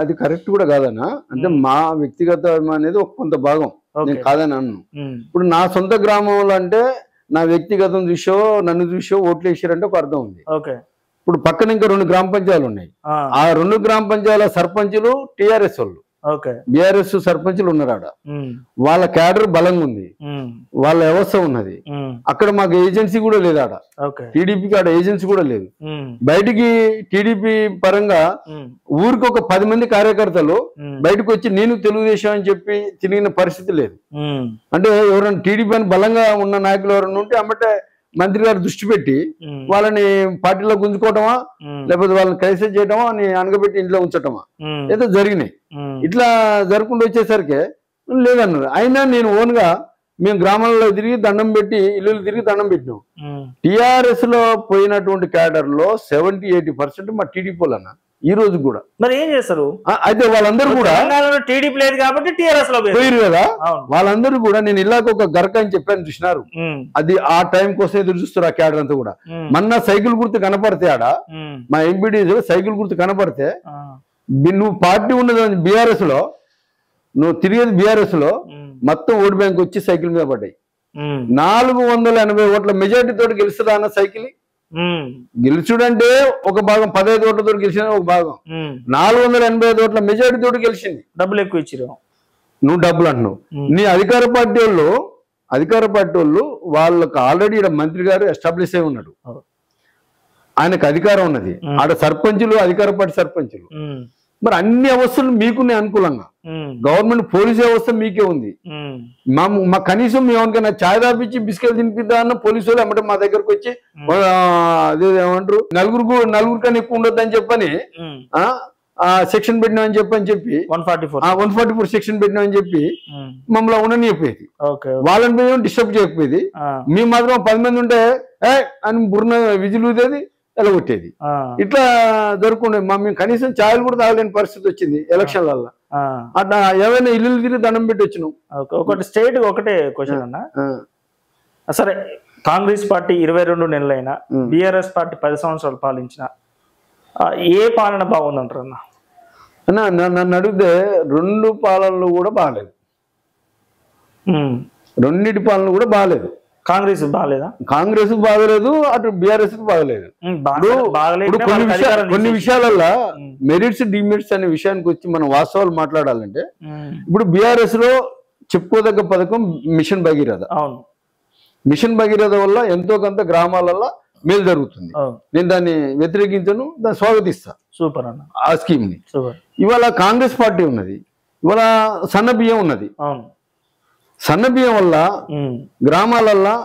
అది కరెక్ట్ కూడా కాదన్నా. అంటే మా వ్యక్తిగతం అనేది ఒక కొంత భాగం కాదని అన్ను. ఇప్పుడు నా సొంత గ్రామంలో అంటే నా వ్యక్తిగతం చూసో నన్ను చూసో ఓట్లు వేసారంటే ఒక అర్థం ఉంది. ఇప్పుడు పక్కన ఇంకా 2 గ్రామ పంచాయతీలు ఉన్నాయి. ఆ 2 గ్రామ పంచాయతీల సర్పంచులు టీఆర్ఎస్ వాళ్ళు, బీఆర్ఎస్ సర్పంచులు ఉన్నారు. ఆడ వాళ్ళ క్యాడర్ బలంగా ఉంది, వాళ్ళ వ్యవస్థ ఉన్నది. అక్కడ మాకు ఏజెన్సీ కూడా లేదు. ఆడ టీడీపీకి ఆడ ఏజెన్సీ కూడా లేదు. బయటికి టీడీపీ పరంగా ఊరికి ఒక 10 మంది కార్యకర్తలు బయటకు వచ్చి నేను తెలుగుదేశం అని చెప్పి తిరిగిన పరిస్థితి లేదు. అంటే ఎవరైనా టీడీపీ అని బలంగా ఉన్న నాయకులు ఎవరైనా ఉంటే అమ్మటే మంత్రి గారు దృష్టి పెట్టి వాళ్ళని పార్టీలో గుంజుకోవటమా లేకపోతే వాళ్ళని క్రైసిస్ చేయటమా అని అనగబెట్టి ఇంట్లో ఉంచటమా ఏదో జరిగినాయి. ఇట్లా జరగకుండా వచ్చేసరికి లేదన్నారు. అయినా నేను ఓన్ గా మేము గ్రామాలలో తిరిగి దండం పెట్టి ఇల్లు తిరిగి దండం పెట్టినాం. టిఆర్ఎస్ లో పోయినటువంటి క్యాడర్ లో 70-80% మా టీడీపీ వాళ్ళన్న ఈ రోజు కూడా. మరి ఏం చేస్తారు? అయితే వాళ్ళందరూ కూడా టీడీపీ లేదు కాబట్టి టీఆర్ఎస్ లో పోయారు కదా. వాళ్ళందరూ కూడా నేను ఇలాగ ఒక గరక అని చెప్పాను చూసినారు. అది ఆ టైం కోసం ఎదురు చూస్తారు ఆ క్యాడర్ అంతా కూడా. మొన్న సైకిల్ గుర్తు కనపడితే ఆడ మా ఎంపీడీ సైకిల్ గుర్తు కనపడితే నువ్వు పార్టీ ఉన్నది బీఆర్ఎస్ లో, నువ్వు తిరిగేది బీఆర్ఎస్ లో, మొత్తం ఓటు బ్యాంక్ వచ్చి సైకిల్ మీద పడ్డాయి. 480 ఓట్ల మెజార్టీ తోటి గెలుస్తుందా అన్న సైకిల్ గెలుచుడంటే ఒక భాగం 15 ఓట్లతో గెలిచిన ఒక భాగం 485 ఓట్ల మెజారిటీ తోటి గెలిచింది. డబ్బులు ఎక్కువ ఇచ్చారు. నువ్వు డబ్బులు అంటున్నావు. నీ అధికార పార్టీ వాళ్ళు వాళ్ళకి ఆల్రెడీ ఇక్కడ మంత్రి గారు ఎస్టాబ్లిష్ అయి ఉన్నాడు. ఆయనకు అధికారం ఉన్నది. ఆడ సర్పంచులు అధికార పార్టీ సర్పంచులు. మరి అన్ని వ్యవస్థలు మీకునే అనుకూలంగా. గవర్నమెంట్ పోలీస్ వ్యవస్థ మీకే ఉంది. మా కనీసం మేమనుకన్నా ఛాయ్ తాపించి బిస్కెట్ తినిపిద్దా అన్న పోలీసు వాళ్ళు అమ్మటే మా దగ్గరకు వచ్చి అదే ఏమంటారు నలుగురు కన్నా ఎక్కువ ఉండొద్దు అని చెప్పని సెక్షన్ పెట్టినామని చెప్పి 144 సెక్షన్ పెట్టినామని చెప్పి మమ్మల్ని ఉండని చెప్పేది. వాళ్ళని మేము డిస్టర్బ్ చేయకపోయేది. మేము మాత్రం 10 మంది ఉంటే అని బుర్ర విజిల్ ఊదేది, ఎలగొట్టేది. ఇట్లా జరుపుకుండే. మేము కనీసం ఛాయలు కూడా తాగలేని పరిస్థితి వచ్చింది ఎలక్షన్లలో. అట్లా ఏమైనా ఇల్లు తిరిగి దండం పెట్టి వచ్చినాం. ఒకటి స్టేట్ ఒకటే క్వశ్చన్ అన్న. సరే, కాంగ్రెస్ పార్టీ 22 నెలలైనా బీఆర్ఎస్ పార్టీ 10 సంవత్సరాలు పాలించిన ఏ పాలన బాగుందంటారు అన్న? నన్ను అడిగితే 2 పాలనలు కూడా బాగాలేదు. 2 పాలనలు కూడా బాగాలేదు. కాంగ్రెస్ బాగాలేదా? కాంగ్రెస్ బాగలేదు, అటు బీఆర్ఎస్ బాగలేదు. కొన్ని విషయాలలో మెరిట్స్ డిమెరిట్స్ అనే విషయానికి వచ్చి మనం వాస్తవాలు మాట్లాడాలంటే ఇప్పుడు బీఆర్ఎస్ లో చెప్పుకోదగ్గ పథకం మిషన్ భగీరథ. మిషన్ భగీరథ వల్ల ఎంతో కొంత గ్రామాలలో మేలు జరుగుతుంది. నేను దాన్ని వ్యతిరేకించను, దాన్ని స్వాగతిస్తా. సూపర్ అన్న ఆ స్కీమ్ ని. ఇవాళ కాంగ్రెస్ పార్టీ ఉన్నది, ఇవాళ సన్న బియ్యం ఉన్నది. సన్నబియ్యం వల్ల గ్రామాలల్లో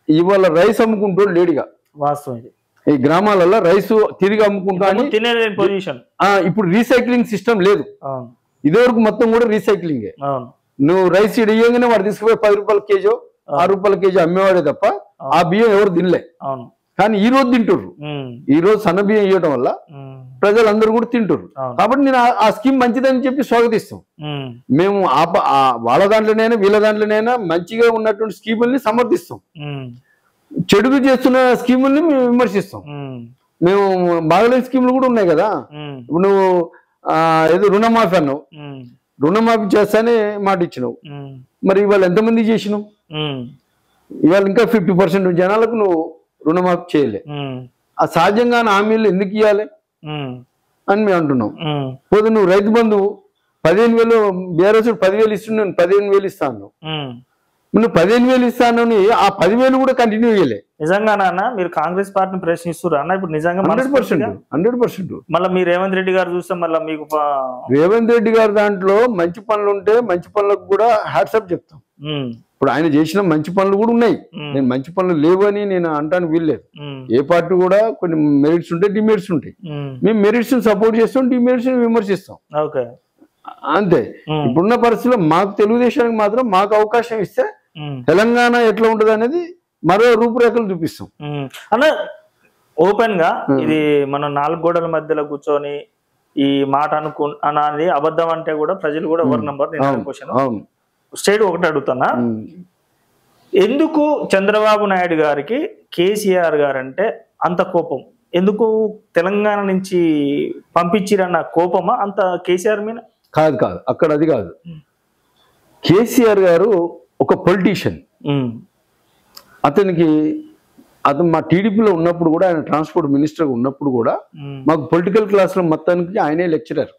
ఇవాళ రైస్ అమ్ముకుంటూ లేడుగా. వాస్తవం ఇది. ఈ గ్రామాలలో రైస్ తిరిగి అమ్ముకుంటా తినేలేని పొజిషన్. ఇప్పుడు రీసైక్లింగ్ సిస్టమ్ లేదు. ఇదివరకు మొత్తం కూడా రీసైక్లింగే. నువ్వు రైస్ ఇయ్యగానే వాడు తీసుకుపోయి 10 రూపాయల కేజీ 6 రూపాయల కేజీ అమ్మేవాడే తప్ప ఆ బియ్యం ఎవరు తినలే. కానీ ఈ రోజు తింటుర్రు. ఈ రోజు సన్న బియ్యం ఇవ్వడం వల్ల ప్రజలందరూ కూడా తింటుర్రు. కాబట్టి నేను ఆ స్కీమ్ మంచిదని చెప్పి స్వాగతిస్తాం. మేము వాళ్ళ దాంట్లోనైనా వీళ్ళ దాంట్లోనైనా మంచిగా ఉన్నటువంటి స్కీముల్ని సమర్థిస్తాం. చెడుగు చేస్తున్న స్కీముల్ని మేము విమర్శిస్తాం. మేము బాగలేని స్కీములు కూడా ఉన్నాయి కదా. ఇప్పుడు నువ్వు ఏదో రుణమాఫీ అన్నావు, రుణమాఫీ చేస్తానే మాట ఇచ్చినావు. మరి ఇవాళ ఎంతమంది చేసినావు? ఇవాళ ఇంకా 50% జనాలకు నువ్వు రుణమాఫీ చేయలే. ఆ సహజంగా హామీలు ఎందుకు ఇవ్వాలి అని మేము అంటున్నాం. పోతే నువ్వు రైతు బంధువు 15,000 బీఆర్ఎస్ 10,000 ఇస్తున్నాను, 15,000 ఇస్తాను. నువ్వు 15,000 ఇస్తాను, ఆ 10,000 కూడా కంటిన్యూ చేయలే. నిజంగా నాన్న మీరు కాంగ్రెస్ పార్టీని ప్రశ్నిస్తున్నారు అన్న. ఇప్పుడు నిజంగా 100%. మళ్ళీ మీ రేవంత్ రెడ్డి గారు చూస్తే మళ్ళీ మీకు రేవంత్ రెడ్డి గారి దాంట్లో మంచి పనులు ఉంటే మంచి పనులకు కూడా హ్యాట్సప్ చెప్తాం. ఇప్పుడు ఆయన చేసిన మంచి పనులు కూడా ఉన్నాయి. నేను మంచి పనులు లేవని నేను అంటాను వీల్లేదు. ఏ పార్టీ కూడా కొన్ని మెరిట్స్ ఉంటాయి, డిమెరిట్స్ ఉంటాయి. మేము మెరిట్స్ సపోర్ట్ చేస్తాం, డిమెరిట్స్ విమర్శిస్తాం. అంతే. ఇప్పుడున్న పరిస్థితుల్లో మాకు తెలుగుదేశానికి మాత్రం మాకు అవకాశం ఇస్తే తెలంగాణ ఎట్లా ఉంటది అనేది మరో రూపురేఖలు చూపిస్తాం. అన్న ఓపెన్ గా ఇది మనం 4 గోడల మధ్యలో కూర్చొని ఈ మాట అన్నది అబద్ధం అంటే కూడా ప్రజలు కూడా ఎవరి నంబర్ స్టేట్ ఒకటి అడుగుతున్నా. ఎందుకు చంద్రబాబు నాయుడు గారికి కేసీఆర్ గారు అంటే అంత కోపం? ఎందుకు తెలంగాణ నుంచి పంపించిరన్న కోపమా అంత కేసీఆర్ మీద? కాదు అక్కడ అది కాదు. కేసీఆర్ గారు ఒక పొలిటీషియన్. అతను మా టీడీపీలో ఉన్నప్పుడు కూడా, ఆయన ట్రాన్స్పోర్ట్ మినిస్టర్ ఉన్నప్పుడు కూడా మాకు పొలిటికల్ క్లాస్ లో మొత్తానికి ఆయనే లెక్చరర్.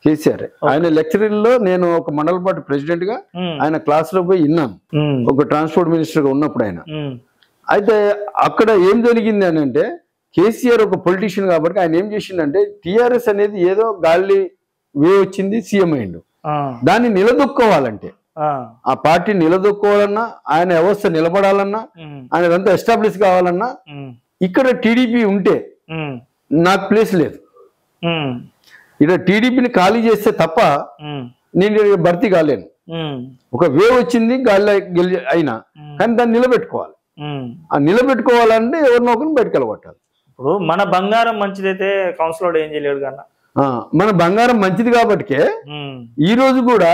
కేసీఆర్ ఆయన లెక్చరర్లో నేను ఒక మండల పార్టీ ప్రెసిడెంట్ గా ఆయన క్లాస్ లో పోయి విన్నాను, ఒక ట్రాన్స్పోర్ట్ మినిస్టర్ గా ఉన్నప్పుడు ఆయన. అయితే అక్కడ ఏం జరిగింది అని అంటే, కేసీఆర్ ఒక పొలిటీషియన్ కాబట్టి ఆయన ఏం చేసిందంటే, టిఆర్ఎస్ అనేది ఏదో గాలి వే వచ్చింది, సీఎం అయిండు. దాన్ని నిలదొక్కోవాలంటే, ఆ పార్టీ నిలదొక్కోవాలన్నా, ఆయన వ్యవస్థ నిలబడాలన్నా, ఆయన అంతా ఎస్టాబ్లిష్ కావాలన్నా ఇక్కడ టీడీపీ ఉంటే నాకు ప్లేస్ లేదు. ఇక్కడ టీడీపీని ఖాళీ చేస్తే తప్ప నేను భర్తీ కాలేను. ఒక వే వచ్చింది గాలి అయినా, కానీ దాన్ని నిలబెట్టుకోవాలి. ఆ నిలబెట్టుకోవాలంటే ఎవరినో ఒకరిని బయటకు వెళ్ళగొట్టాలి. ఇప్పుడు మన బంగారం మంచిదైతే కౌన్సిలర్ ఏం చేయలేడు కన్నా, మన బంగారం మంచిది కాబట్టికే ఈ రోజు కూడా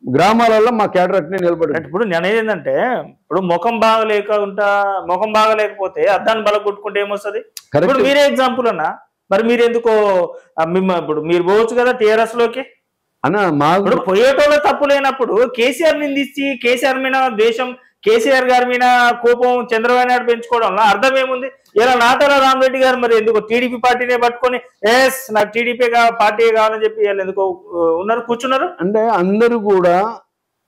గ్రామాలలో మా క్యాడర్ అట్నే నిలబడి. ఇప్పుడు నేను ఏంటంటే, ఇప్పుడు ముఖం బాగలేకపోతే అద్దాన్ని బల కొట్టుకుంటే ఏమొస్తుంది? ఇప్పుడు మీరే ఎగ్జాంపుల్ అన్నా. మరి మీరు ఎందుకో ఇప్పుడు మీరు పోవచ్చు కదా టీఆర్ఎస్ లోకి అన్న. మా పోయేటోళ్ళ తప్పు లేనప్పుడు కేసీఆర్ నిందించి కేసీఆర్ మీద ద్వేషం, కేసీఆర్ గారి మీద కోపం చంద్రబాబు నాయుడు పెంచుకోవడంలో అర్థం ఏముంది? ఇలా నాటాల రామరెడ్డి గారు మరి ఎందుకు టీడీపీ పార్టీనే పట్టుకొని నాకు టీడీపీ పార్టీ కావాలని చెప్పి వీళ్ళు ఎందుకు ఉన్నారు, కూర్చున్నారు? అంటే అందరూ కూడా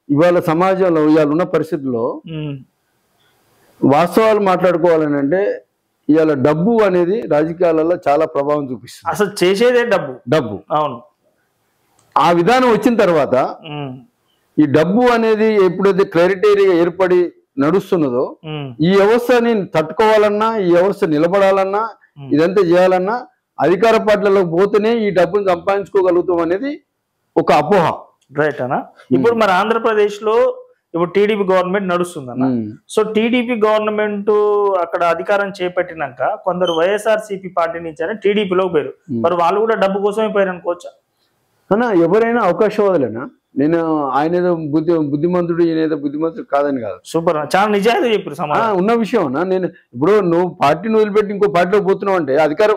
ఇవాళ సమాజంలో ఇవాళ ఉన్న పరిస్థితుల్లో వాస్తవాలు మాట్లాడుకోవాలని అంటే, ఇవాళ డబ్బు అనేది రాజకీయాలలో చాలా ప్రభావం చూపిస్తుంది. అసలు చేసేదే డబ్బు. అవును. ఆ విధానం వచ్చిన తర్వాత ఈ డబ్బు అనేది ఎప్పుడైతే క్రైటీరియా ఏర్పడి నడుస్తున్నదో, ఈ వ్యవస్థని తట్టుకోవాలన్నా, ఈ వ్యవస్థ నిలబడాలన్నా, ఇదంతా చేయాలన్నా అధికార పార్టీలకు పోతేనే ఈ డబ్బును సంపాదించుకోగలుగుతాం అనేది ఒక అపోహ. రైట్ అన్న. ఇప్పుడు మన ఆంధ్రప్రదేశ్ లో ఇప్పుడు టీడీపీ గవర్నమెంట్ నడుస్తుందన్న. సో టీడీపీ గవర్నమెంట్ అక్కడ అధికారం చేపట్టినాక కొందరు వైఎస్ఆర్సీపీ పార్టీ నుంచి టీడీపీలోకి పోయారు. మరి వాళ్ళు కూడా డబ్బు కోసమే పోయారు అనుకోవచ్చా అన్న? ఎవరైనా అవకాశవాదులేనా? నేను ఆయన ఏదో బుద్ధిమంతుడు, ఈయన ఏదో బుద్ధిమంతుడు కాదని కాదు. సూపర్, చాలా నిజాయితీ చెప్పారు. ఉన్న విషయం అన్న. నేను ఇప్పుడు నువ్వు పార్టీని వదిలిపెట్టి ఇంకో పార్టీలో పోతున్నావు అంటే, అధికార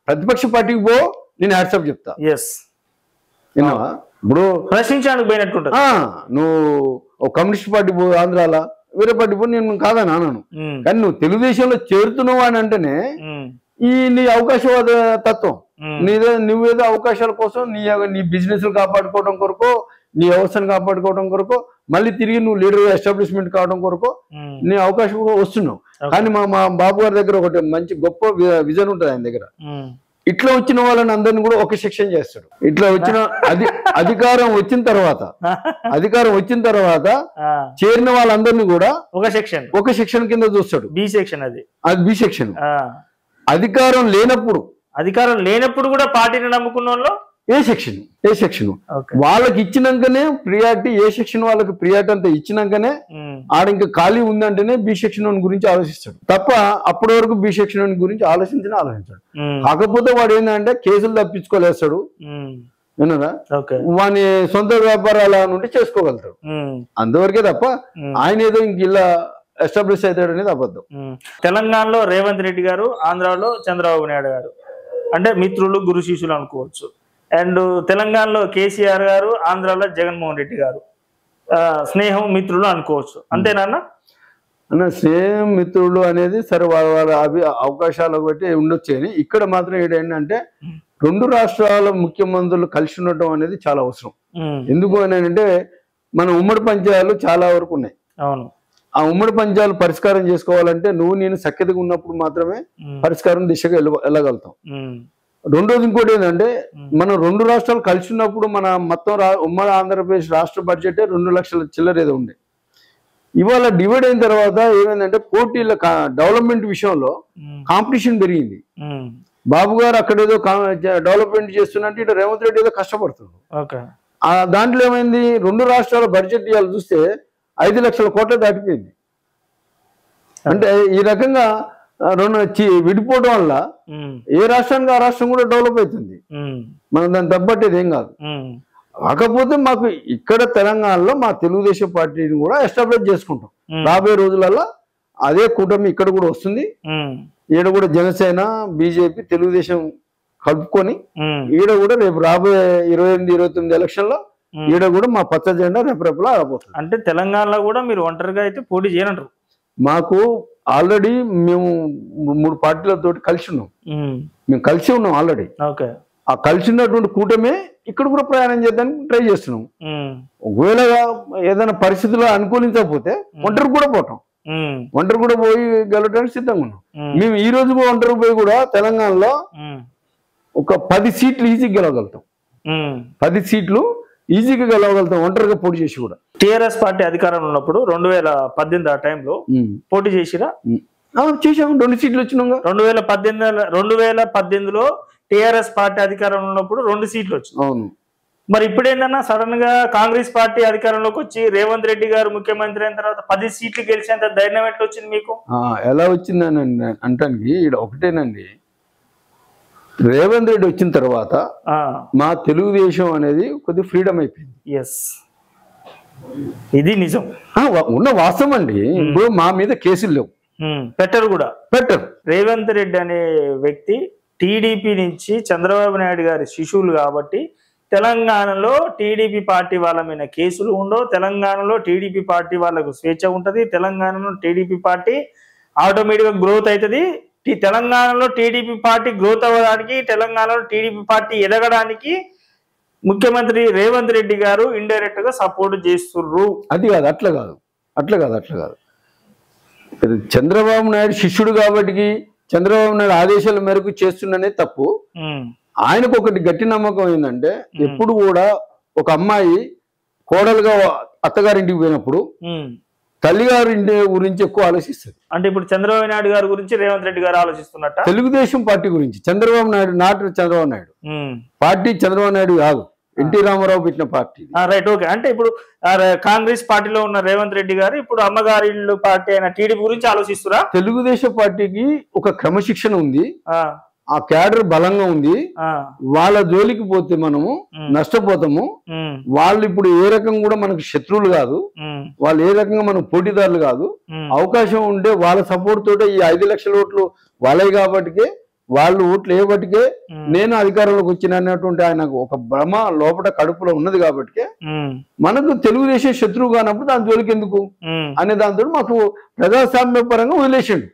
ప్రతిపక్ష పార్టీకి పో, నేను హ్యాట్సాప్ చెప్తా. విన్నావా? ఇప్పుడు ప్రశ్నించడానికి పోయినట్టు నువ్వు కమ్యూనిస్ట్ పార్టీ పో, ఆంధ్రాలో వేరే పార్టీ పో, నేను కాదని అన్నాను. కానీ నువ్వు తెలుగుదేశంలో చేరుతున్నావు అని అంటేనే ఈ నీ అవకాశవాద తత్వం, నువ్వేదో అవకాశాల కోసం నీ బిజినెస్ కాపాడుకోవడం కొరకు, నీ వ్యవస్థను కాపాడుకోవడం కొరకు, మళ్ళీ తిరిగి నువ్వు లీడర్ ఎస్టాబ్లిష్మెంట్ కావడం కొరకు నీ అవకాశం వస్తున్నావు. కానీ మా బాబు గారి దగ్గర ఒకటి మంచి గొప్ప విజన్ ఉంటుంది ఆయన దగ్గర. ఇట్లా వచ్చిన వాళ్ళని అందరిని కూడా ఒక సెక్షన్ చేస్తాడు. ఇట్లా వచ్చిన అధికారం వచ్చిన తర్వాత చేరిన వాళ్ళందరినీ కూడా ఒక సెక్షన్ కింద చూస్తాడు. బి సెక్షన్ అది బి సెక్షన్. అధికారం లేనప్పుడు కూడా పార్టీని నమ్ముకున్న వాళ్ళు ఏ సెక్షన్ వాళ్ళకి ఇచ్చినాకనే ప్రియారిటీ, ఏ సెక్షన్ వాళ్ళకి ప్రియారిటీ అంతా ఇచ్చినాకనే ఆడ ఇంకా ఖాళీ ఉందంటేనే బి సెక్షన్ గురించి ఆలోచిస్తాడు తప్ప అప్పటి వరకు బి సెక్షన్ గురించి ఆలోచించాడు. కాకపోతే వాడు ఏంటంటే కేసులు తప్పించుకోలేస్తాడు, విన్నారా, వాని సొంత వ్యాపారాల నుండి చేసుకోగలుగుతాడు అంతవరకే తప్ప ఆయన ఏదో ఇంక ఇలా ఎస్టాబ్లిష్ అవుతాడు అనేది అబద్ధం. తెలంగాణలో రేవంత్ రెడ్డి గారు, ఆంధ్రాలో చంద్రబాబు నాయుడు గారు అంటే మిత్రులు గురు శిష్యులు అనుకోవచ్చు. అండ్ తెలంగాణలో కేసీఆర్ గారు, ఆంధ్రాలో జగన్మోహన్ రెడ్డి గారు స్నేహం మిత్రులు అనుకోవచ్చు. అంతేనా అన్న? స్నేహం మిత్రులు అనేది సరే వాళ్ళ అవకాశాలు బట్టి ఉండొచ్చు అని ఇక్కడ మాత్రం ఏంటంటే రెండు రాష్ట్రాల ముఖ్యమంత్రులు కలిసి ఉండటం అనేది చాలా అవసరం. ఎందుకు అని అంటే మన ఉమ్మడి పంచాయతీలు చాలా వరకు ఉన్నాయి. అవును, ఆ ఉమ్మడి పంచాయతీలు పరిష్కారం చేసుకోవాలంటే నువ్వు నేను సఖ్యతగా ఉన్నప్పుడు మాత్రమే పరిష్కారం దిశగా వెళ్ళగలుగుతాం. రెండోది ఇంకోటి ఏంటంటే మనం రెండు రాష్ట్రాలు కలిసి ఉన్నప్పుడు మన మొత్తం ఉమ్మడి ఆంధ్రప్రదేశ్ రాష్ట్ర బడ్జెట్ 2 లక్షల చిల్లర ఏదో ఉండే. ఇవాళ డివైడ్ అయిన తర్వాత ఏమైందంటే పోటీల డెవలప్మెంట్ విషయంలో కాంపిటీషన్ పెరిగింది. బాబు గారు అక్కడ ఏదో డెవలప్మెంట్ చేస్తున్నట్టు ఇటు రేవంత్ రెడ్డి ఏదో కష్టపడుతున్నాడు. దాంట్లో ఏమైంది, రెండు రాష్ట్రాల బడ్జెట్ ఇవాళ చూస్తే 5 లక్షల కోట్ల దాటిపోయింది. అంటే ఈ రకంగా విడిపోవడం వల్ల ఏ రాష్ట్రానికి ఆ రాష్ట్రం కూడా డెవలప్ అవుతుంది. మనం దాన్ని తప్పట్టేది ఏం కాదు. కాకపోతే మాకు ఇక్కడ తెలంగాణలో మా తెలుగుదేశం పార్టీని కూడా ఎస్టాబ్లిష్ చేసుకుంటాం. రాబోయే రోజులలో అదే కూటమి ఇక్కడ కూడా వస్తుంది. ఈడ కూడా జనసేన, బీజేపీ, తెలుగుదేశం కలుపుకొని ఈడ కూడా రేపు రాబోయే 28-29 ఎలక్షన్ లో ఈడ కూడా మా పచ్చ జెండా రేపరేపులా ఆడబోతుంది. అంటే తెలంగాణలో కూడా మీరు ఒంటరిగా అయితే పోటీ చేయనంటారు? మాకు ఆల్రెడీ మేము 3 పార్టీలతో కలిసి ఉన్నాం. మేము కలిసి ఉన్నాం ఆల్రెడీ. ఆ కలిసి ఉన్నటువంటి కూటమే ఇక్కడ కూడా ప్రయాణం చేద్దానికి ట్రై చేస్తున్నాం. ఒకవేళ ఏదైనా పరిస్థితుల్లో అనుకూలించకపోతే ఒంటరికి కూడా పోతాం. ఒంటరి కూడా పోయి గెలవడానికి సిద్ధంగా ఉన్నాం. మేము ఈ రోజు ఒంటరి పోయి కూడా తెలంగాణలో ఒక 10 సీట్లు ఈజీగా గెలవగలుగుతాం. 10 సీట్లు ఈజీగా గెలవగలుగుతాం ఒంటరిగా పోటీ చేసి కూడా. టీఆర్ఎస్ పార్టీ అధికారంలో ఉన్నప్పుడు 2018 ఆ టైంలో పోటీ చేసిరా? చేసాము, 2 సీట్లు వచ్చినాం. 2018లో టీఆర్ఎస్ పార్టీ అధికారంలో ఉన్నప్పుడు 2 సీట్లు వచ్చినాయి. అవును. మరి ఇప్పుడు ఏంటన్నా సడన్ గా కాంగ్రెస్ పార్టీ అధికారంలోకి వచ్చి రేవంత్ రెడ్డి గారు ముఖ్యమంత్రి అయిన తర్వాత 10 సీట్లు గెలిచేంత ధైర్యం ఎట్లా వచ్చింది మీకు? ఎలా వచ్చిందని అంటానికి ఇక్కడ ఒకటేనండి, రేవంత్ రెడ్డి వచ్చిన తర్వాత మా తెలుగుదేశం అనేది కొద్ది ఫ్రీడమ్ అయిపోయింది. ఇది నిజం, ఉన్న వాస్తవం అండి. ఇప్పుడు మా మీద కేసులు లేవు, పెట్టరు. రేవంత్ రెడ్డి అనే వ్యక్తి టీడీపీ నుంచి చంద్రబాబు నాయుడు గారి శిష్యులు కాబట్టి తెలంగాణలో టీడీపీ పార్టీ వాళ్ళ మీద కేసులు ఉండవు. తెలంగాణలో టీడీపీ పార్టీ వాళ్ళకు స్వేచ్ఛ ఉంటుంది. తెలంగాణలో టీడీపీ పార్టీ ఆటోమేటిక్గా గ్రోత్ అవుతుంది. తెలంగాణలో టీడీపీ పార్టీ గ్రోత్ అవ్వడానికి, తెలంగాణలో టీడీపీ పార్టీ ఎదగడానికి ముఖ్యమంత్రి రేవంత్ రెడ్డి గారు ఇండైరెక్ట్ గా సపోర్ట్ చేస్తుర్రు. అది కాదు, అట్లా కాదు. చంద్రబాబు నాయుడు శిష్యుడు కాబట్టి చంద్రబాబు నాయుడు ఆదేశాల మేరకు చేస్తున్ననే తప్పు. ఆయనకు ఒకటి గట్టి నమ్మకం ఏంటంటే ఎప్పుడు కూడా ఒక అమ్మాయి కోడలుగా అత్తగారింటికి పోయినప్పుడు తల్లిగారి ఇంటి గురించి ఎక్కువ ఆలోచిస్తుంది. అంటే ఇప్పుడు చంద్రబాబు నాయుడు గారి గురించి రేవంత్ రెడ్డి గారు ఆలోచిస్తున్నట్ట? తెలుగుదేశం పార్టీ గురించి. చంద్రబాబు నాయుడు చంద్రబాబు నాయుడు పార్టీ చంద్రబాబు నాయుడు కాదు, ఎన్టీ రామారావు పెట్టిన పార్టీ. Right, okay. అంటే ఇప్పుడు కాంగ్రెస్ పార్టీలో ఉన్న రేవంత్ రెడ్డి గారు ఇప్పుడు అమ్మగారి ఇల్లు పార్టీ అయిన టీడీపీ గురించి ఆలోచిస్తురా? తెలుగుదేశం పార్టీకి ఒక క్రమశిక్షణ ఉంది, ఆ క్యాడర్ బలంగా ఉంది. వాళ్ళ జోలికి పోతే మనము నష్టపోతాము. వాళ్ళు ఇప్పుడు ఏ రకంగా కూడా మనకు శత్రువులు కాదు, వాళ్ళు ఏ రకంగా మనకు పోటీదారులు కాదు. అవకాశం ఉంటే వాళ్ళ సపోర్ట్ తోటే ఈ 5 లక్షల ఓట్లు వాళ్ళే కాబట్టి వాళ్ళు ఓట్లు వేయబట్టికే నేను అధికారంలోకి వచ్చిన అన్నటువంటి ఆయన ఒక భ్రమ లోపల కడుపులో ఉన్నది కాబట్టి మనకు తెలుగుదేశం శత్రువు కానప్పుడు దాని జోలికి ఎందుకు అనే దాంతో మాకు ప్రజాస్వామ్య పరంగా వదిలేసిండు.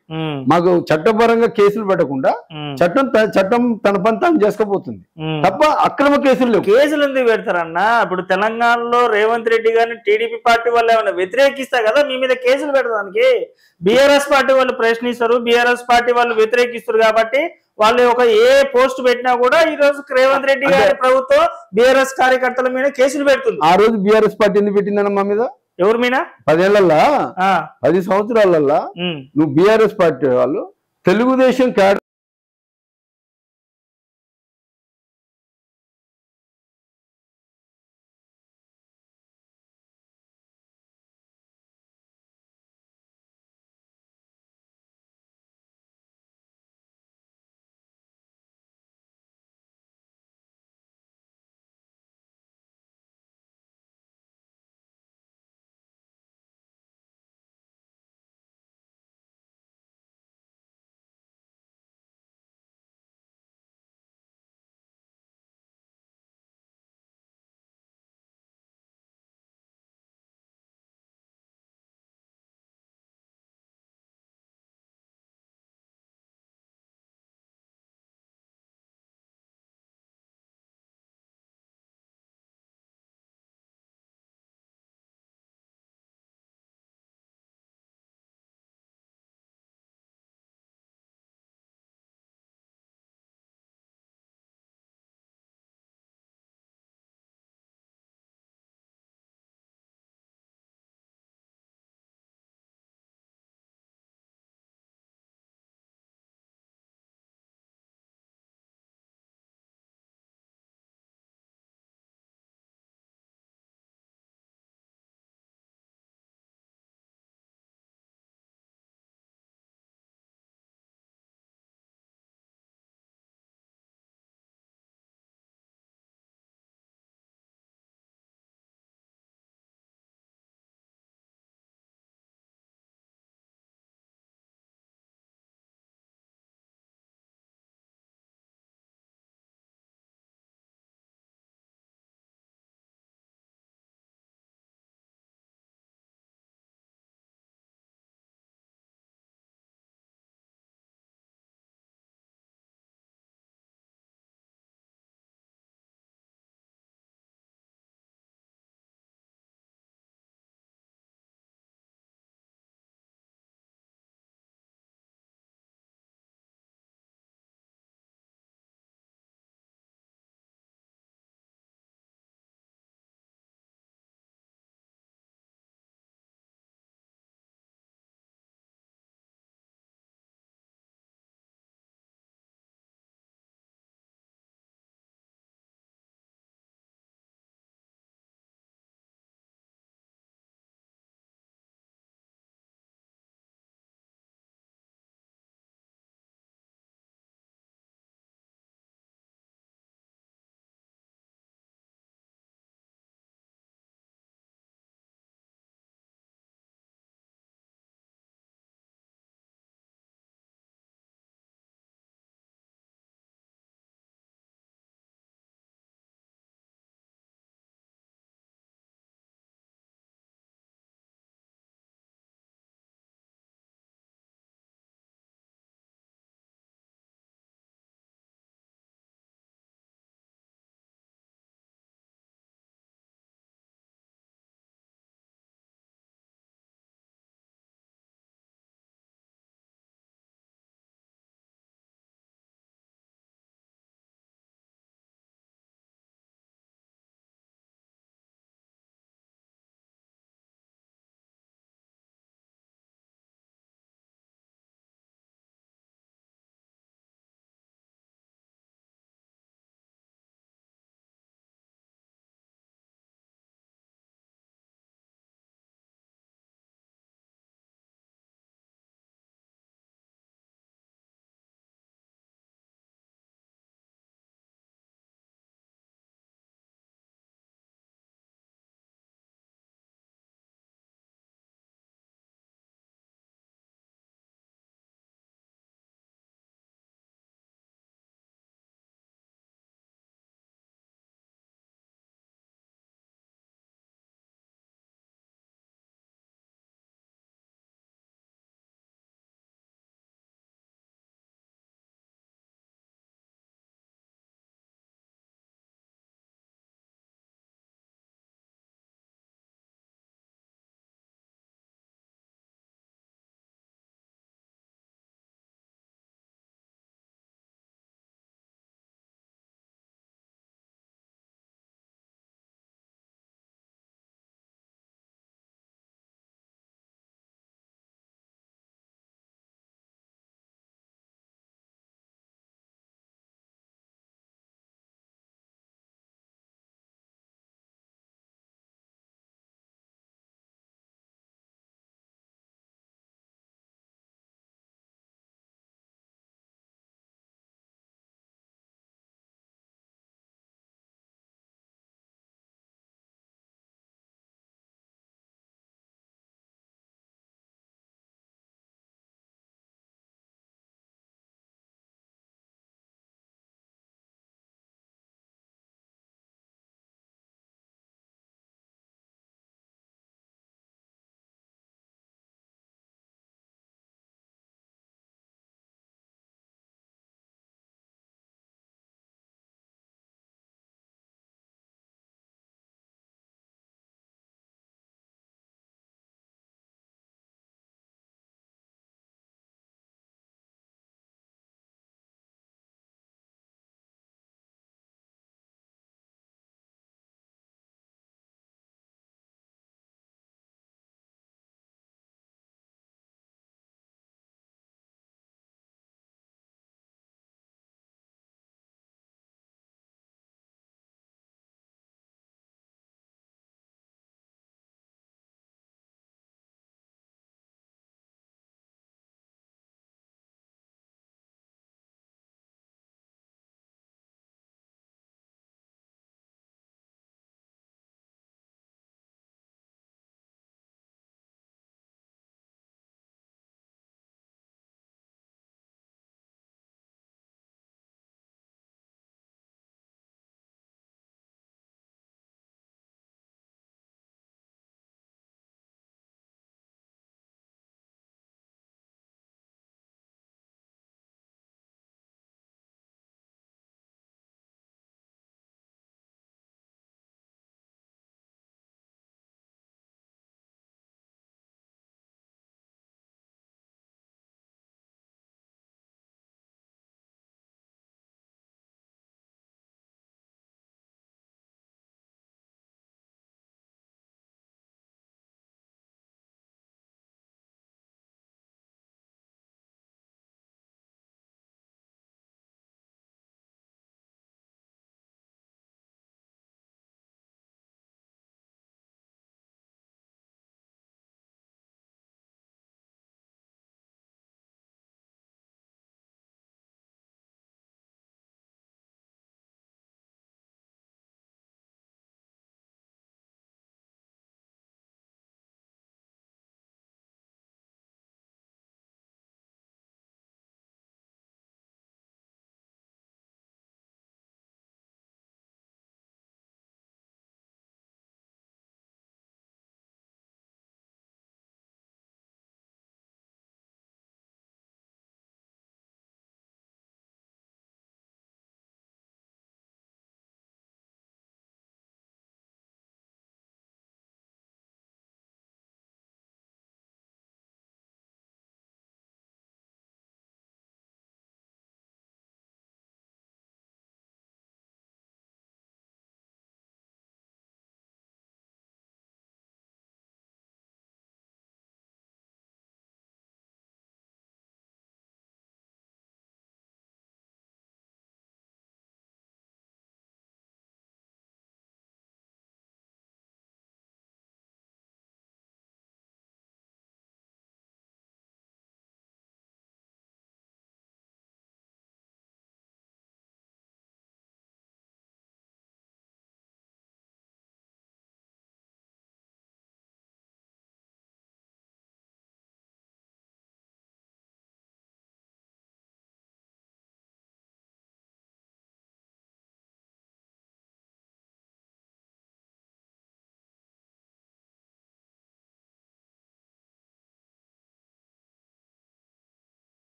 మాకు చట్టపరంగా కేసులు పెట్టకుండా చట్టం తన పని తాను చేసుకపోతుంది తప్ప అక్రమ కేసులు లేవు. కేసులు ఎందుకు పెడతారన్నా? ఇప్పుడు తెలంగాణలో రేవంత్ రెడ్డి గారిని టీడీపీ పార్టీ వాళ్ళు ఏమైనా వ్యతిరేకిస్తా కదా మీ మీద కేసులు పెట్టడానికి? బీఆర్ఎస్ పార్టీ వాళ్ళు ప్రశ్నిస్తారు, బీఆర్ఎస్ పార్టీ వాళ్ళు వ్యతిరేకిస్తారు కాబట్టి వాళ్ళు ఏ పోస్ట్ పెట్టినా కూడా ఈ రోజు రేవంత్ రెడ్డి గారి ప్రభుత్వం బీఆర్ఎస్ కార్యకర్తల మీద కేసులు పెడుతుంది. ఆ రోజు బీఆర్ఎస్ పార్టీ ఎందుకు పెట్టిందన్న మా మీద? ఎవరి మీద? 10 ఏళ్లల్లా 10 సంవత్సరాలల్లా నువ్వు బీఆర్ఎస్ పార్టీ వాళ్ళు తెలుగుదేశం